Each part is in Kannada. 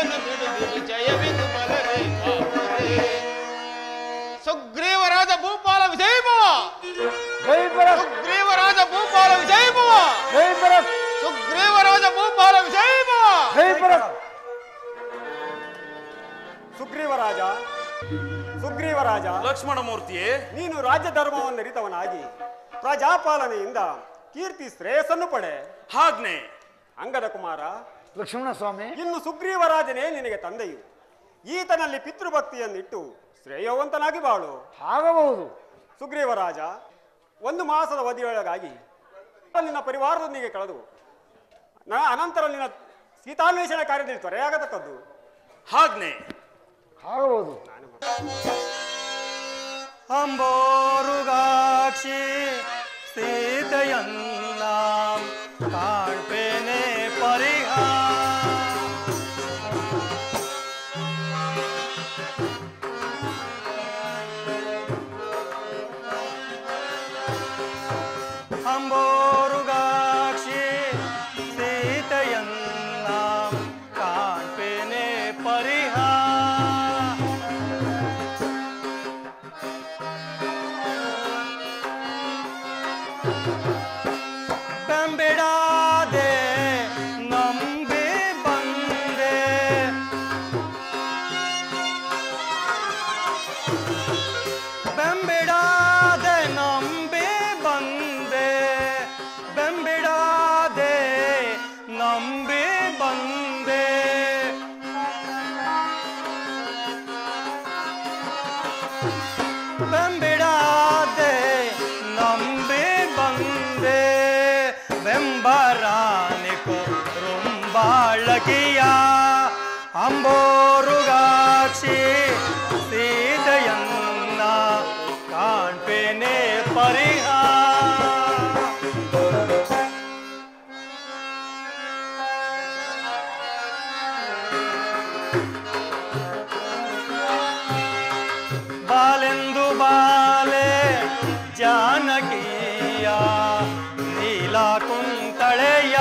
ರಾಜ್ಯವನ್ನು ಬಿಡುವಿರಿ ಜಯವಿದು ಬಲರೇ ಬಾಪರೇ. ಸುಗ್ರೀವರಾಜ ಭೂಪಾಲ ವಿಜಯಭವ. ಸುಗ್ರೀವರಾಜ ಭೂಪಾಲ ವಿಜಯಭವ. ಸುಗ್ರೀವರಾಜ ಭೂಪಾಲ ವಿಜಯಭವ. ಸುಗ್ರೀವರಾಜ, ಸುಗ್ರೀವರಾಜ. ಲಕ್ಷ್ಮಣ ಮೂರ್ತಿಯೇ, ನೀನು ರಾಜ್ಯ ಧರ್ಮವನ್ನು ಅರಿತವನಾಗಿ ಪ್ರಜಾಪಾಲನೆಯಿಂದ ಕೀರ್ತಿ ಶ್ರೇಯಸ್ಸನ್ನು ಪಡೆ. ಆಜ್ಞೆ. ಅಂಗದ ಕುಮಾರ ಲಕ್ಷ್ಮಣ ಸ್ವಾಮಿ, ಇನ್ನು ಸುಗ್ರೀವರಾಜನೇ ನಿನಗೆ ತಂದೆಯು. ಈತನಲ್ಲಿ ಪಿತೃಭಕ್ತಿಯನ್ನಿಟ್ಟು ಶ್ರೇಯವಂತನಾಗಿ ಬಾಳು. ಆಗಬಹುದು. ಸುಗ್ರೀವರಾಜ, 1 ಮಾಸದ ಅವಧಿಯೊಳಗಾಗಿ ನಿನ್ನ ಪರಿವಾರದೊಂದಿಗೆ ಕಳೆದು ಅನಂತರ ನಿನ್ನ ಸೀತಾನ್ವೇಷಣ ಕಾರ್ಯದಲ್ಲಿ ತ್ವರೆಯಾಗತಕ್ಕದ್ದು. ಆಜ್ಞೆ. ಆಗಬಹುದು. ಅಂಬೋರುಗಾಕ್ಷಿ ಸೀತೆಯನ್ನ ಕಾಣ್ಪೇನೆ ಅಂಬೋರುಗಾಕ್ಷಿ ಸೀತೆಯನ್ನ ಕಾಣ್ಪೇನೆ ಬೆಂಬಿಡಾದೆ ನಂಬಿ ಬಂದೆ ಬೆಂಬಿಡಾದೆ ನಂಬಿ ಬಂದೆ ಬೆಂಬಿಡಾದೆ ನಂಬಿ ಬಂದೆ ಬೆಂಬಿಡಾದೆ ನಂಬಿ ಬಂದೆ ಬೆಂಬರಾನಿಕೋ ರುಂಬಾಳಕಿಯ ಅಂಬೋರುಗಾಕ್ಷಿ ಸೀತೆಯನ್ನ ಕಾಣ್ಪೇನೆ ಬಾಲೆಂದು ಬಾಲೆ ಜಾನಕಿಯ ನೀಲ ಕುಂತಳೆಯ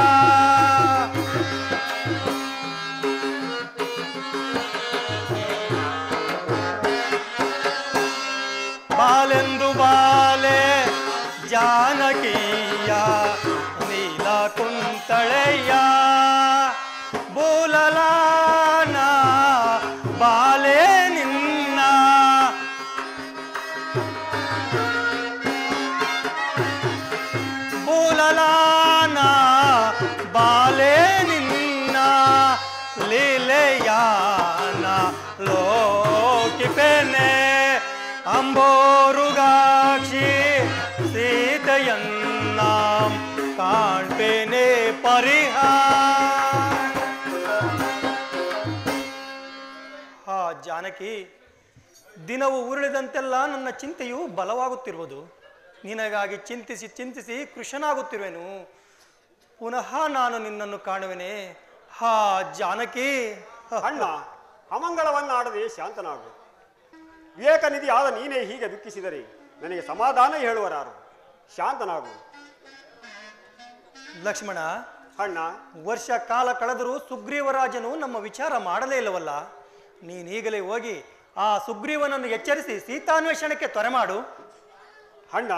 ಬಾಲೆಂದು ಬಾಲೆ ಜಾನಕಿಯ ನೀಲ ಕುಂತಳೆಯ ಬೂಲಲಾನ ಬಾಲೆ ನಿನ್ನ ಬೂಲಲಾನ ಬಾಲೆ ನಿನ್ನ ಲೀಲೆಯಾನ ಲೋಕಿಪೆನೆ ಅಂಬೋರುಗಾಕ್ಷಿ ಸೀತೆಯನ್ನ ಕಾಣ್ಪೇನೆ ಜಾನಕಿ, ದಿನವು ಉರುಳಿದಂತೆಲ್ಲ ನನ್ನ ಚಿಂತೆಯು ಬಲವಾಗುತ್ತಿರುವುದು. ನಿನಗಾಗಿ ಚಿಂತಿಸಿ ಚಿಂತಿಸಿ ಕೃಶನಾಗುತ್ತಿರುವೆನು. ಪುನಃ ನಾನು ನಿನ್ನನ್ನು ಕಾಣುವೆನೆ. ಹಾ ಜಾನಕಿ. ಅಣ್ಣ, ಅಮಂಗಳವನ್ನಾಡದೆ ಶಾಂತನಾಗು. ವಿವೇಕನಿಧಿ ಆದ ನೀನೇ ಹೀಗೆ ದುಃಖಿಸಿದರೆ ನನಗೆ ಸಮಾಧಾನ ಹೇಳುವರಾರು. ಶಾಂತನಾಗು. ಲಕ್ಷ್ಮಣ, ಅಣ್ಣ, ವರ್ಷ ಕಾಲ ಕಳೆದರೂ ಸುಗ್ರೀವರಾಜನು ನಮ್ಮ ವಿಚಾರ ಮಾಡಲೇ ಇಲ್ಲವಲ್ಲ. ನೀನೀಗಲೇ ಹೋಗಿ ಆ ಸುಗ್ರೀವನನ್ನು ಎಚ್ಚರಿಸಿ ಸೀತಾನ್ವೇಷಣಕ್ಕೆ ತ್ವರೆ ಮಾಡು. ಅಣ್ಣ,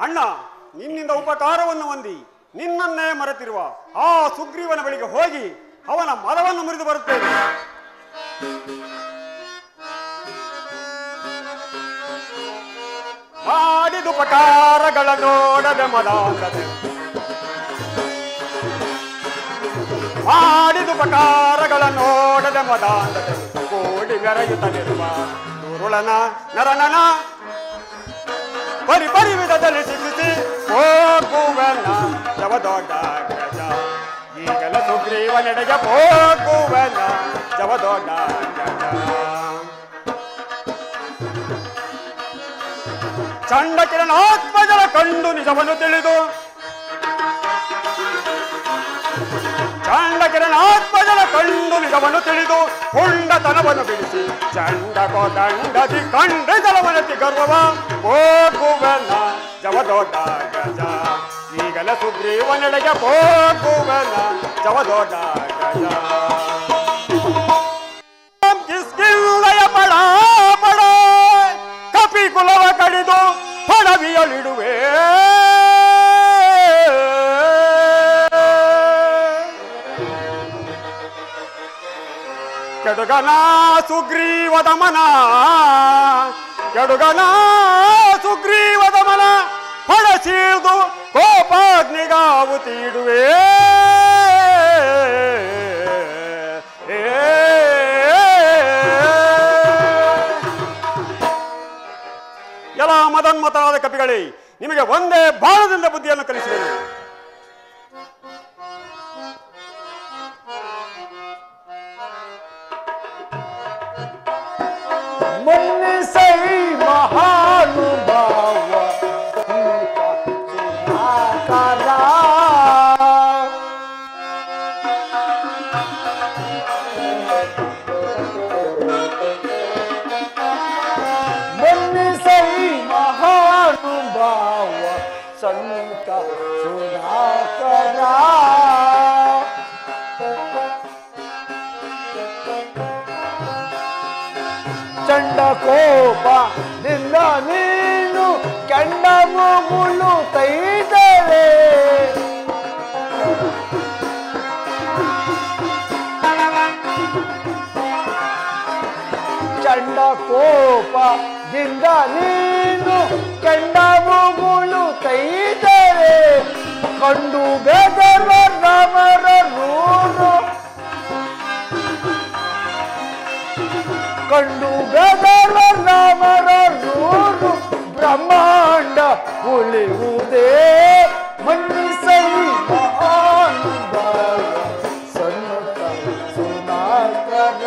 ಅಣ್ಣ, ನಿನ್ನಿಂದ ಉಪಕಾರವನ್ನು ಹೊಂದಿ ನಿನ್ನನ್ನೇ ಮರೆತಿರುವ ಆ ಸುಗ್ರೀವನ ಬಳಿಗೆ ಹೋಗಿ ಅವನ ಮದವನ್ನು ಮುರಿದು ಬರುತ್ತೇನೆ. ಮಾಡಿದ ಉಪಕಾರಗಳ ನೋಡದೆ ಮದಾಂಧತೆ, ಮಾಡಿದ ಉಪಕಾರಗಳ ನೋಡದೆ ಮದಾಂಧತೆ, ಕೋಡಿ ಮೆರೆಯುತ್ತಲಿರುವ ದುರುಳನ ನರನನ ಪರಿ ಪರಿ ವಿಧದಲ್ಲಿ ಶಿಕ್ಷಿಸಿ ಹೋಗುವನ ಜವದೊಡ್ಡ ಗಜ. ಈಗಲ ಸುಗ್ರೀವನೆಡೆಗೆ ಹೋಗುವನ ಜವದೊಡ್ಡ ಗಜ. ಚಂಡ ಕಿರಣಾತ್ಮಜರ ಕಂಡು ನಿಜವನ್ನು ತಿಳಿದು, ಚಂಡ ಕಿರಣಾತ್ಮಜರ ಕಂಡು ನಿಜವನ್ನು ತಿಳಿದು ಹುಂಡತನವನ್ನು ಬಿಡಿಸಿ ಚಂಡ ಕೋದಂಡದಿ ಖಂಡಿತಲವನತಿ ಗರ್ವವ ಹೋಗುವನ ಜವದೊಡ್ಡ ಗಜ. ಈಗಲ ಸುಗ್ರೀವನೆಡೆಗೆ ಹೋಗುವನ ಜವದೊಡ್ಡ ಗಜ. ಕೆಡುಗನ ಸುಗ್ರೀವದ ಮನ ಕೆಡುಗನ ಸುಗ್ರೀವದ ಮನ ಹೊಡಸಿದು ಕೋಪಾಗ್ನಿಗಾವುತ್ತಿಡುವೆ ಎಲ್ಲ ಮದನ್ಮತರಾದ ಕಪಿಗಳೇ, ನಿಮಗೆ ಒಂದೇ ಬಾಣದಿಂದ ಬುದ್ಧಿಯನ್ನು ಕಲಿಸುವೆನು. ಮನ್ನಿಸೈ ಮಹಾನುಭಾವ ಸುಧಾಕರ. ಮನ್ನಿಸೈ ಮಹಾನುಭಾವ ಸಂತ ಸುಧಾಕರ. ಚಂಡ ಕೋಪದಿಂದ ನೀನು ಕೆಂಡ ಮುಗುಳು ತೈದರೆ ಚಂಡ ಕೋಪದಿಂದ ನೀನು ಕೆಂಡ ಮುಗುಳು ತೈದರೆ ಕಂಡು ಬೆದರುವ ರಾಮರ ರೂರು ಕಂಡು ಬೆದರುವ ರಾಮರ ರೂರು ಬ್ರಹ್ಮಾಂಡ ಉಳಿಯುವುದೇ ಮನ್ನಿಸೈ ಮಹಾನುಭಾವ ಸನ್ನುತ ಸುನಾಕರ.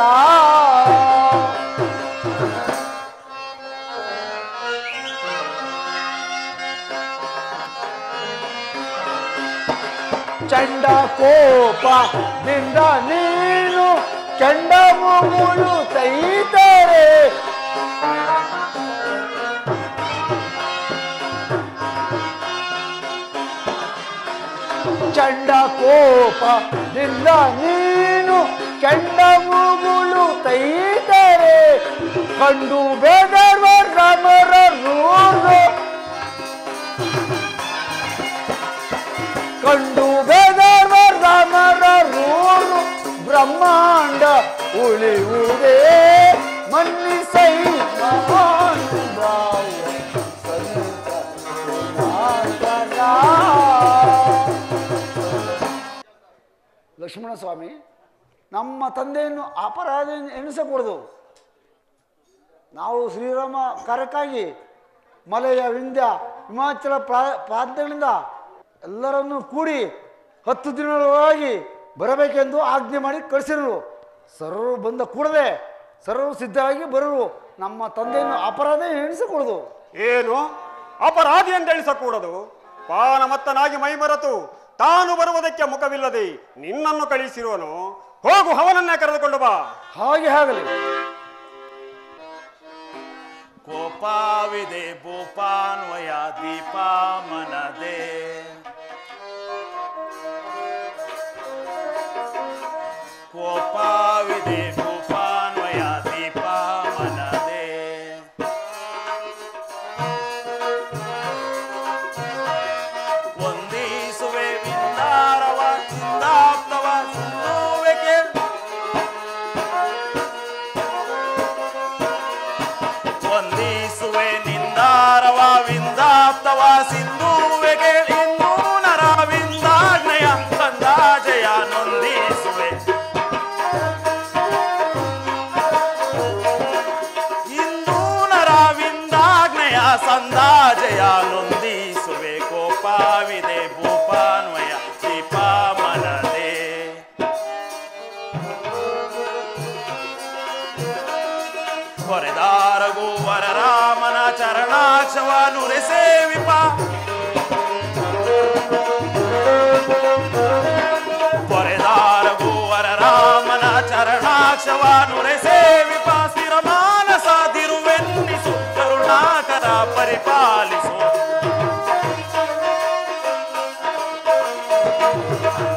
ಚಂಡ ಕೋಪದಿಂದ ನೀನು ಕೆಂಡ ಮುಗುಳು ತೈದರೆ ಚಂಡ ಕೋಪದಿಂದ ನೀನು ಕೆಂಡ ಮುಗುಳು ತೈದರೆ ಕಂಡು ಬೆದರುವ ರಾಮರ ರೂರು ಕಂಡು ಬೆದರುವ ರಾಮರ ರೂರು ಬ್ರಹ್ಮಾಂಡ ಉಳಿಯುವುದೇ ಮನ್ನಿಸೈ ಮಹಾನುಭಾವ ಸಂತ ಸುಧಾಕರ. ಲಕ್ಷ್ಮಣ ಸ್ವಾಮಿ, ನಮ್ಮ ತಂದೆಯನ್ನು ಅಪರಾಧ ಎಣಿಸಕೂಡದು. ನಾವು ಶ್ರೀರಾಮ ಕಾರ್ಯಕ್ಕಾಗಿ ಮಲೆಯ ವಿಂಧ್ಯ ಹಿಮಾಚಲ ಪ್ರಾಂತ್ಯಗಳಿಂದ ಎಲ್ಲರನ್ನೂ ಕೂಡಿ 10 ದಿನಗಳೊಳಗಾಗಿ ಬರಬೇಕೆಂದು ಆಜ್ಞೆ ಮಾಡಿ ಕಳಿಸಿರು. ಸರ್ವರು ಬಂದ ಕೂಡಲೇ ಸರ್ವರು ಸಿದ್ಧರಾಗಿ ಬರರು. ನಮ್ಮ ತಂದೆಯನ್ನು ಅಪರಾಧ ಎಣಿಸಕೂಡದು. ಏನು ಅಪರಾಧಿ ಅಂತ ಎಣಿಸಕೂಡದು? ಪಾನಮತ್ತನಾಗಿ ಮೈಮರೆತು ತಾನು ಬರುವುದಕ್ಕೆ ಮುಖವಿಲ್ಲದೆ ನಿನ್ನನ್ನು ಕಳಿಸಿರುವನು. ಹೋಗು, ಅವನನ್ನೇ ಕರೆದುಕೊಂಡು ಬಾ. ಹಾಗೆ ಆಗಲಿ. ಕೋಪವಿದೆ ಭೂಪಾನ್ವಯ ದೀಪ ಮನದೆ ಕೋಪವಿದೆ ಭೂಪಾನ್ವಯ ದೀಪ ಮನದೆ ವಂದಿಸುವೆ ವಿಂದಾರವ ಸಿಂದಾಪ್ತವ ಸಿಂಧುವೆಗೆ ವಂದಿಸುವೆ ನಿಂದಾರವ ವಿಂದಾಪ್ತವ ಸಿಂಧುವೆಗೆ ಇಂದು ನರ ವಿಂದಾಗ್ನೆಯ ಸಂದಾಜಯ ನೊಂದಿಸುವೆ ಸಂದಾಜಯ ನೊಂದಿಸುವೆ ಕೋಪವಿದೆ ಭೂಪಾನ್ವಯ ದೀಪ ಮನದೆ ಕೊರೆದಾರಗು ವರರಾಮನ ಚರಣಾಕ್ಷವ ನುರೆ ಸೇವಿಪ ಕೊರೆದಾರಗು ವರರಾಮನ ಚರಣಾಕ್ಷವ ನುರೆ ಸೇವಿಪ ಸ್ಥಿರಮಾನಸಾದಿರುವೆನ್ನಿಸು ಕರುಣಾಕರ ಪರಿಪಾಲಿಸು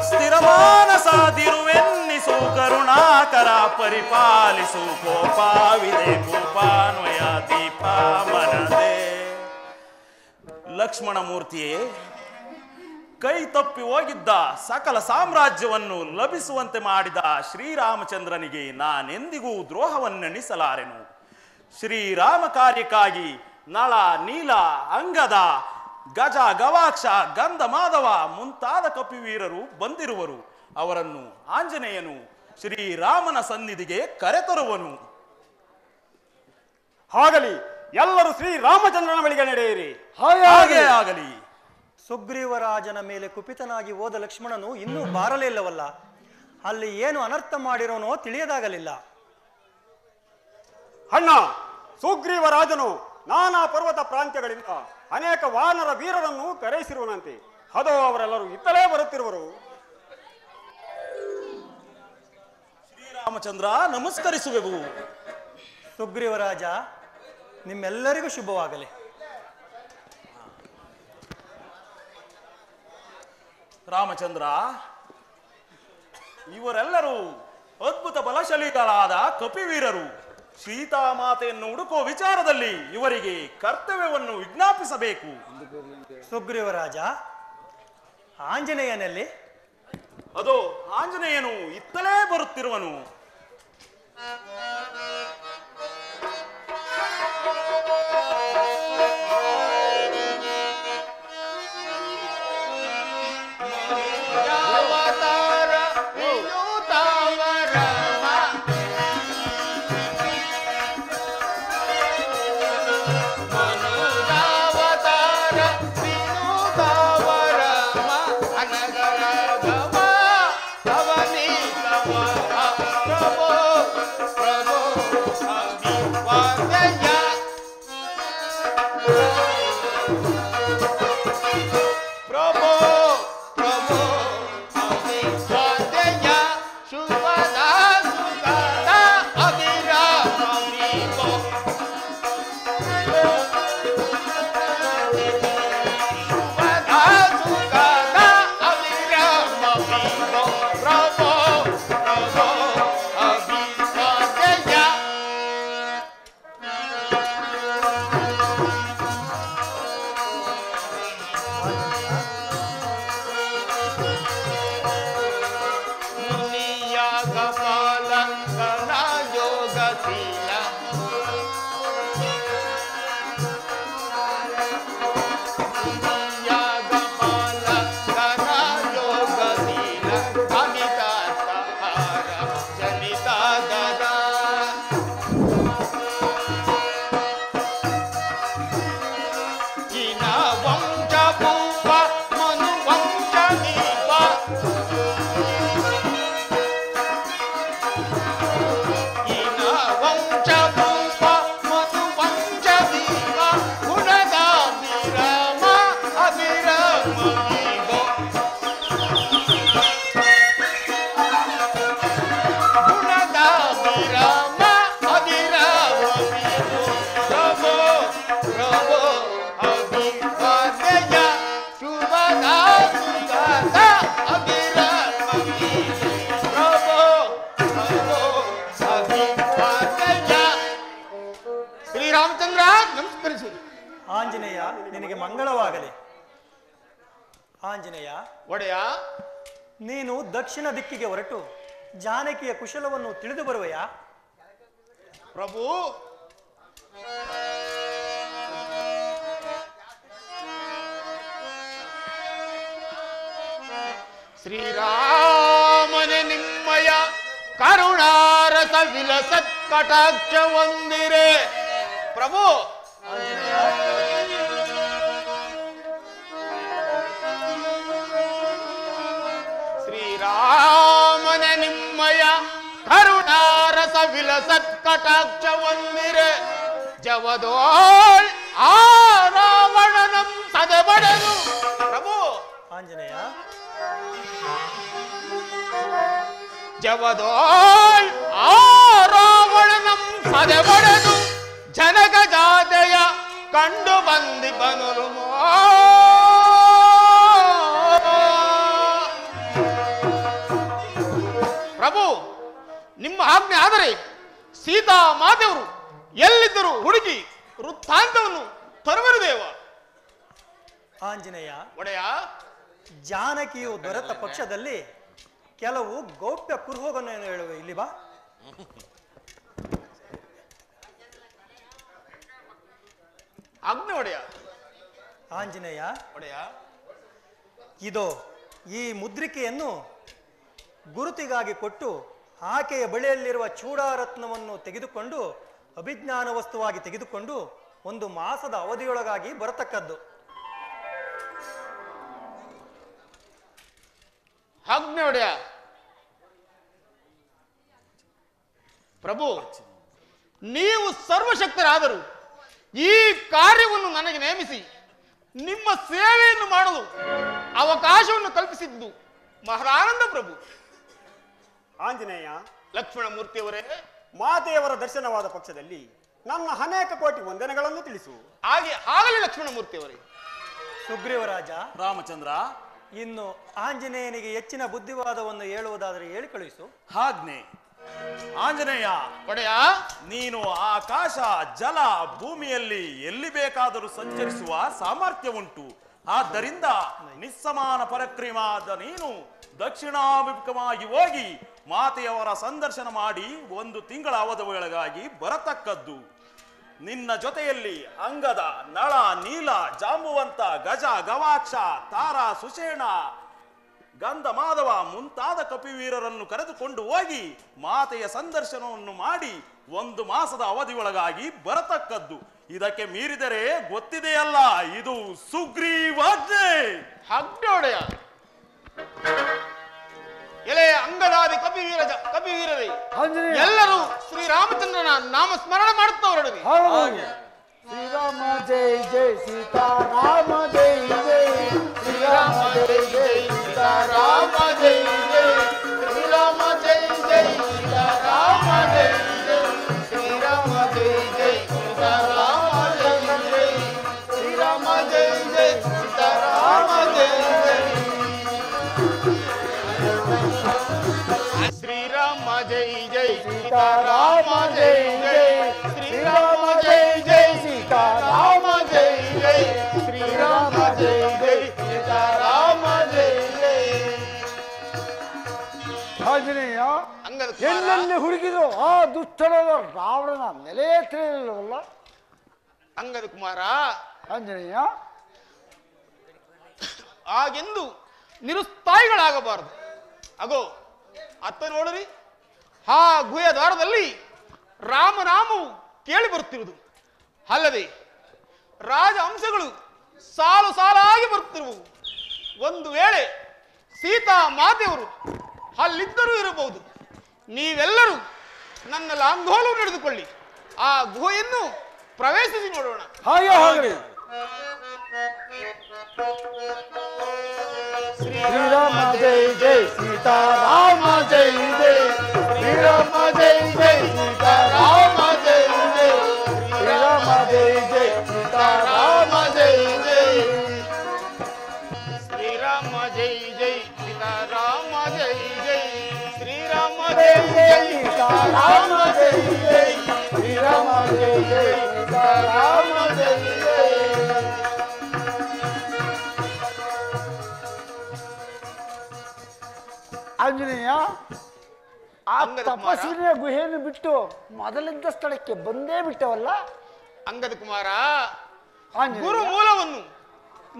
ಸ್ಥಿರಮಾನಸಾದಿರುವೆನ್ನಿಸು ಕರುಣಾಕರ ಪರಿಪಾಲಿಸು ಕೋಪವಿದೆ ಭೂಪಾನ್ವಯ ದೀಪ ಮನದೆ. ಲಕ್ಷ್ಮಣ ಮೂರ್ತಿಯೇ, ಕೈ ತಪ್ಪಿ ಹೋಗಿದ್ದ ಸಕಲ ಸಾಮ್ರಾಜ್ಯವನ್ನು ಲಭಿಸುವಂತೆ ಮಾಡಿದ ಶ್ರೀರಾಮಚಂದ್ರನಿಗೆ ನಾನೆಂದಿಗೂ ದ್ರೋಹವನ್ನೆಣಿಸಲಾರೆನು. ಶ್ರೀರಾಮ ಕಾರ್ಯಕ್ಕಾಗಿ ನಳ, ನೀಲ, ಅಂಗದ, ಗಜ, ಗವಾಕ್ಷ, ಗಂಧ, ಮಾಧವ ಮುಂತಾದ ಕಪಿವೀರರು ಬಂದಿರುವರು. ಅವರನ್ನು ಆಂಜನೇಯನು ಶ್ರೀರಾಮನ ಸನ್ನಿಧಿಗೆ ಕರೆತರುವನು. ಆಗಲಿ, ಎಲ್ಲರೂ ಶ್ರೀರಾಮಚಂದ್ರನ ಬಳಿಗೆ ನಡೆಯಿರಿ. ಹಾಗೆ ಆಗಲಿ. ಸುಗ್ರೀವರಾಜನ ಮೇಲೆ ಕುಪಿತನಾಗಿ ಹೋದ ಲಕ್ಷ್ಮಣನು ಇನ್ನೂ ಬಾರಲೇ ಇಲ್ಲವಲ್ಲ. ಅಲ್ಲಿ ಏನು ಅನರ್ಥ ಮಾಡಿರೋನೋ ತಿಳಿಯದಾಗಲಿಲ್ಲ. ಅಣ್ಣ, ಸುಗ್ರೀವರಾಜನು ನಾನಾ ಪರ್ವತ ಪ್ರಾಂತ್ಯಗಳಿಂದ ಅನೇಕ ವಾನರ ವೀರರನ್ನು ಕರೆಯಿಸಿರುವನಂತೆ. ಅದೋ ಅವರೆಲ್ಲರೂ ಇತ್ತಲೇ ಬರುತ್ತಿರುವರು. ಶ್ರೀರಾಮಚಂದ್ರ, ನಮಸ್ಕರಿಸುವೆವು. ಸುಗ್ರೀವರಾಜ, ನಿಮ್ಮೆಲ್ಲರಿಗೂ ಶುಭವಾಗಲಿ. ರಾಮಚಂದ್ರ, ಇವರೆಲ್ಲರೂ ಅದ್ಭುತ ಬಲಶಾಲಿಗಳಾದ ಕಪಿವೀರರು. ಸೀತಾಮಾತೆಯನ್ನು ಹುಡುಕುವ ವಿಚಾರದಲ್ಲಿ ಇವರಿಗೆ ಕರ್ತವ್ಯವನ್ನು ವಿಜ್ಞಾಪಿಸಬೇಕು. ಸುಗ್ರೀವರಾಜ, ಆಂಜನೇಯನಲ್ಲಿ? ಅದೋ ಆಂಜನೇಯನು ಇತ್ತಲೇ ಬರುತ್ತಿರುವನು. ಆಂಜನೇಯ, ನಿನಗೆ ಮಂಗಳವಾಗಲಿ. ಆಂಜನೇಯ ಒಡೆಯ, ನೀನು ದಕ್ಷಿಣ ದಿಕ್ಕಿಗೆ ಹೊರಟು ಜಾನಕಿಯ ಕುಶಲವನ್ನು ತಿಳಿದು ಬರುವೆಯಾ? ಪ್ರಭು, ಶ್ರೀರಾಮನೆ ನಿಮ್ಮಯ ಕರುಣಾರಸ ವಿಲಸತ್ ಕಟಾಕ್ಷ ಹೊಂದಿರೆ. ಪ್ರಭು, ಶ್ರೀರಾಮನೆ ನಿಮ್ಮಯ ಕರುಣಾರಸ ವಿಲಸತ್ ಕಟಾಕ್ಷ ಹೊಂದಿರೆ. ಜವದೋಳ್ ಆ ರಾವಣನಂ ಸದಬಡನು. ಪ್ರಭು, ಆಂಜನೇಯ, ಜವದೋಳ್ ಆ ರಾವಣನಂ ಸದಬಡನು. ಜನಕ ಜಾತೆಯ ಕಂಡು ಬಂದಿ ಬನರು. ಪ್ರಭು, ನಿಮ್ಮ ಆಜ್ಞೆ ಆದರೆ ಸೀತಾ ಮಾತೆಯವರು ಎಲ್ಲಿದ್ದರೂ ಹುಡುಕಿ ವೃತ್ತಾಂತವನ್ನು ತರುವರು ದೇವ. ಆಂಜನೇಯ, ಒಡೆಯ, ಜಾನಕಿಯು ದೊರೆತ ಪಕ್ಷದಲ್ಲಿ ಕೆಲವು ಗೌಪ್ಯ ಕುರುಹೋಗನ್ನು ಹೇಳುವೆ, ಇಲ್ಲಿ ಬಾ. ಆಜ್ಞೆ ಒಡೆಯ. ಆಂಜನೇಯ ಒಡೆಯ, ಇದು ಈ ಮುದ್ರಿಕೆಯನ್ನು ಗುರುತಿಗಾಗಿ ಕೊಟ್ಟು ಆಕೆಯ ಬಳಿಯಲ್ಲಿರುವ ಚೂಡಾರತ್ನವನ್ನು ತೆಗೆದುಕೊಂಡು ಅಭಿಜ್ಞಾನ ವಸ್ತುವಾಗಿ ತೆಗೆದುಕೊಂಡು 1 ಮಾಸದ ಅವಧಿಯೊಳಗಾಗಿ ಬರತಕ್ಕದ್ದು. ಆಜ್ಞೆ ಒಡೆಯ. ಪ್ರಭು, ನೀವು ಸರ್ವಶಕ್ತರಾದರು ಈ ಕಾರ್ಯವನ್ನು ನನಗೆ ನೇಮಿಸಿ ನಿಮ್ಮ ಸೇವೆಯನ್ನು ಮಾಡಲು ಅವಕಾಶವನ್ನು ಕಲ್ಪಿಸಿದ್ದು ಮಹಾರಾನಂದ ಪ್ರಭು. ಆಂಜನೇಯ, ಲಕ್ಷ್ಮಣ ಮೂರ್ತಿಯವರೇ, ಮಾತೆಯವರ ದರ್ಶನವಾದ ಪಕ್ಷದಲ್ಲಿ ನನ್ನ ಅನೇಕ ಕೋಟಿ ವಂದನೆಗಳನ್ನು ತಿಳಿಸು. ಆಗಲಿ ಲಕ್ಷ್ಮಣ ಮೂರ್ತಿಯವರೇ. ಸುಗ್ರೀವರಾಜ, ರಾಮಚಂದ್ರ, ಇನ್ನು ಆಂಜನೇಯನಿಗೆ ಹೆಚ್ಚಿನ ಬುದ್ಧಿವಾದವನ್ನು ಹೇಳುವುದಾದರೆ ಹೇಳಿ ಕಳುಹಿಸು. ಆಜ್ಞೆ. ಆಂಜನೇಯ ಒಡೆಯ, ನೀನು ಆಕಾಶ, ಜಲ, ಭೂಮಿಯಲ್ಲಿ ಎಲ್ಲಿ ಬೇಕಾದರೂ ಸಂಚರಿಸುವ ಸಾಮರ್ಥ್ಯ ಉಂಟು. ಆದ್ದರಿಂದ ನಿಸ್ಸಮಾನ ಪರಾಕ್ರಮವಾದ ನೀನು ದಕ್ಷಿಣಾಭಿಮುಖವಾಗಿ ಹೋಗಿ ಮಾತೆಯವರ ಸಂದರ್ಶನ ಮಾಡಿ 1 ತಿಂಗಳ ಅವಧಿಯೊಳಗಾಗಿ ಬರತಕ್ಕದ್ದು. ನಿನ್ನ ಜೊತೆಯಲ್ಲಿ ಅಂಗದ, ನಳ, ನೀಲ, ಜಾಂಬುವಂತ, ಗಜ, ಗವಾಕ್ಷ, ತಾರ, ಸುಷೇಣ, ಗಂಧ, ಮಾಧವ ಮುಂತಾದ ಕಪಿವೀರರನ್ನು ಕರೆದುಕೊಂಡು ಹೋಗಿ ಮಾತೆಯ ಸಂದರ್ಶನವನ್ನು ಮಾಡಿ 1 ಮಾಸದ ಅವಧಿಯೊಳಗಾಗಿ ಬರತಕ್ಕದ್ದು. ಇದಕ್ಕೆ ಮೀರಿದರೆ ಗೊತ್ತಿದೆಯಲ್ಲ, ಇದು ಸುಗ್ರೀವಾಜ್ಞೆ. ಆಜ್ಞೆ ಒಡೆಯ. ಎಲೆ ಅಂಗದಾದಿ ಕಪಿವೀರರೇ, ಆಂಜನೇಯ, ಎಲ್ಲರೂ ಶ್ರೀರಾಮಚಂದ್ರನ ನಾಮ ಸ್ಮರಣೆ ಮಾಡುತ್ತಾ ಹೊರಡುವಿ. ಹೌದು. ಶ್ರೀರಾಮ ಜೈ ಜೈ ಸೀತಾರಾಮ ಜೈ ಜೈ ಶ್ರೀರಾಮ ಜೈ ಜೈ ಸೀತಾರಾಮ ಜೈ ಜೈ ಶ್ರೀರಾಮ ಜೈ ಜೈ ಸೀತಾರಾಮ ಜೈ ಜೈ ಶ್ರೀರಾಮ ಜೈ ಜೈ ಸೀತಾರಾಮ ಜೈ ಜೈ ಶ್ರೀರಾಮ ಜೈ ಜೈ ಸೀತಾರಾಮ ಜೈ ಜೈ ಶ್ರೀರಾಮ ಜೈ ಜೈ ಸೀತಾರಾಮ ಜೈ ಜೈ ಶ್ರೀರಾಮ ಜೈ ಜೈ ಸೀತಾರಾಮ ಜೈ ಜೈ ಶ್ರೀರಾಮ ಜೈ ಜೈ ಸೀತಾರಾಮ ಜೈ ಜೈ. ಆಂಜನೇಯ, ಅಂಗದ ಎಲ್ಲೆಲ್ಲಿ ಹುಡುಕಿದ್ರು ಆ ದುಷ್ಟಳದ ರಾವಣನ ನೆಲೆಯೇ ತಿಳಿಯಲಿಲ್ಲವಲ್ಲ. ಅಂಗದ ಕುಮಾರ, ಆಂಜನೇಯ, ಹಾಗೆಂದು ನಿರುತ್ಸಾಹಿಗಳಾಗಬಾರದು. ಅಗೋ ಅತ್ತ ನೋಡ್ರಿ, ಆ ಗುಹೆಯ ದ್ವಾರದಲ್ಲಿ ರಾಮನಾಮವು ಕೇಳಿ ಬರುತ್ತಿರುವುದು. ಅಲ್ಲದೆ ರಾಜ ಅಂಶಗಳು ಸಾಲು ಸಾಲಾಗಿ ಬರುತ್ತಿರುವು. ಒಂದು ವೇಳೆ ಸೀತಾ ಮಾತೆಯವರು ಅಲ್ಲಿದ್ದರೂ ಇರಬಹುದು. ನೀವೆಲ್ಲರೂ ನನ್ನ ಲಾಂಘೋಲವು ನಡೆದುಕೊಳ್ಳಿ, ಆ ಗುಹೆಯನ್ನು ಪ್ರವೇಶಿಸಿ ನೋಡೋಣ. ಹಾಗೆ ಹಾಗೆ. ಶ್ರೀರಾಮ ಜೈ ಜೈ ಸೀತಾರಾಮ ಜೈ ಜೈ ಶ್ರೀರಾಮ ಜೈ ಜೈ ಸೀತಾರಾಮ ಜೈ ಜೈ ಶ್ರೀರಾಮ ಜೈ ಜೈ ಸೀತಾರಾಮ ಜೈ ಜೈ ಶ್ರೀರಾಮ ಜೈ ಜೈ ಸೀತಾರಾಮ ಜೈ ಜೈ ಶ್ರೀರಾಮ ಜೈ ಜೈ ಸೀತಾರಾಮ ಜೈ ಜೈ ಶ್ರೀರಾಮ ಜೈ ಜೈ ಸೀತಾರಾಮ ಜೈ ಜೈ. ಆಂಜನೇಯ, ಆ ಅಂಗದ ಕುಮಾರ. ತಪಸ್ವಿನಿಯ ಗುಹೆಯನ್ನು ಬಿಟ್ಟು ಮೊದಲಿದ್ದ ಸ್ಥಳಕ್ಕೆ ಬಂದೇ ಬಿಟ್ಟವಲ್ಲ. ಅಂಗದ ಕುಮಾರ, ಆಂಜನೇಯ, ಗುರು ಮೂಲವನ್ನು,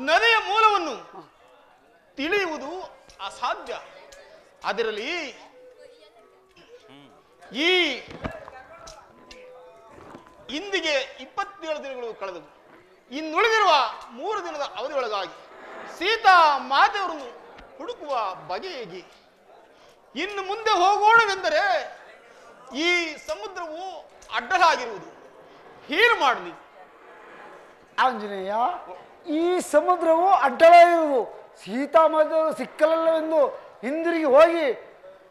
ನದಿಯ ಮೂಲವನ್ನು ತಿಳಿಯುವುದು ಅಸಾಧ್ಯ. ಅದರಲ್ಲಿ ಈ ಇಂದಿಗೆ 27 ದಿನಗಳು ಕಳೆದವು. ಇನ್ನುಳಿದಿರುವ 3 ದಿನದ ಅವಧಿಯೊಳಗಾಗಿ ಸೀತಾ ಮಾತೆಯವರನ್ನು ಹುಡುಕುವ ಬಗೆ ಹೇಗೆ? ಇನ್ನು ಮುಂದೆ ಹೋಗೋಣವೆಂದರೆ ಈ ಸಮುದ್ರವು ಅಡ್ಡಲಾಗಿರುವುದು. ಹೀರು ಮಾಡಲಿ ಆಂಜನೇಯ, ಈ ಸಮುದ್ರವು ಅಡ್ಡಲಾಗಿರುವುದು. ಸೀತಾಮಾತೆಯವರು ಸಿಕ್ಕಲಿಲ್ಲವೆಂದು ಹಿಂದಿರುಗಿ ಹೋಗಿ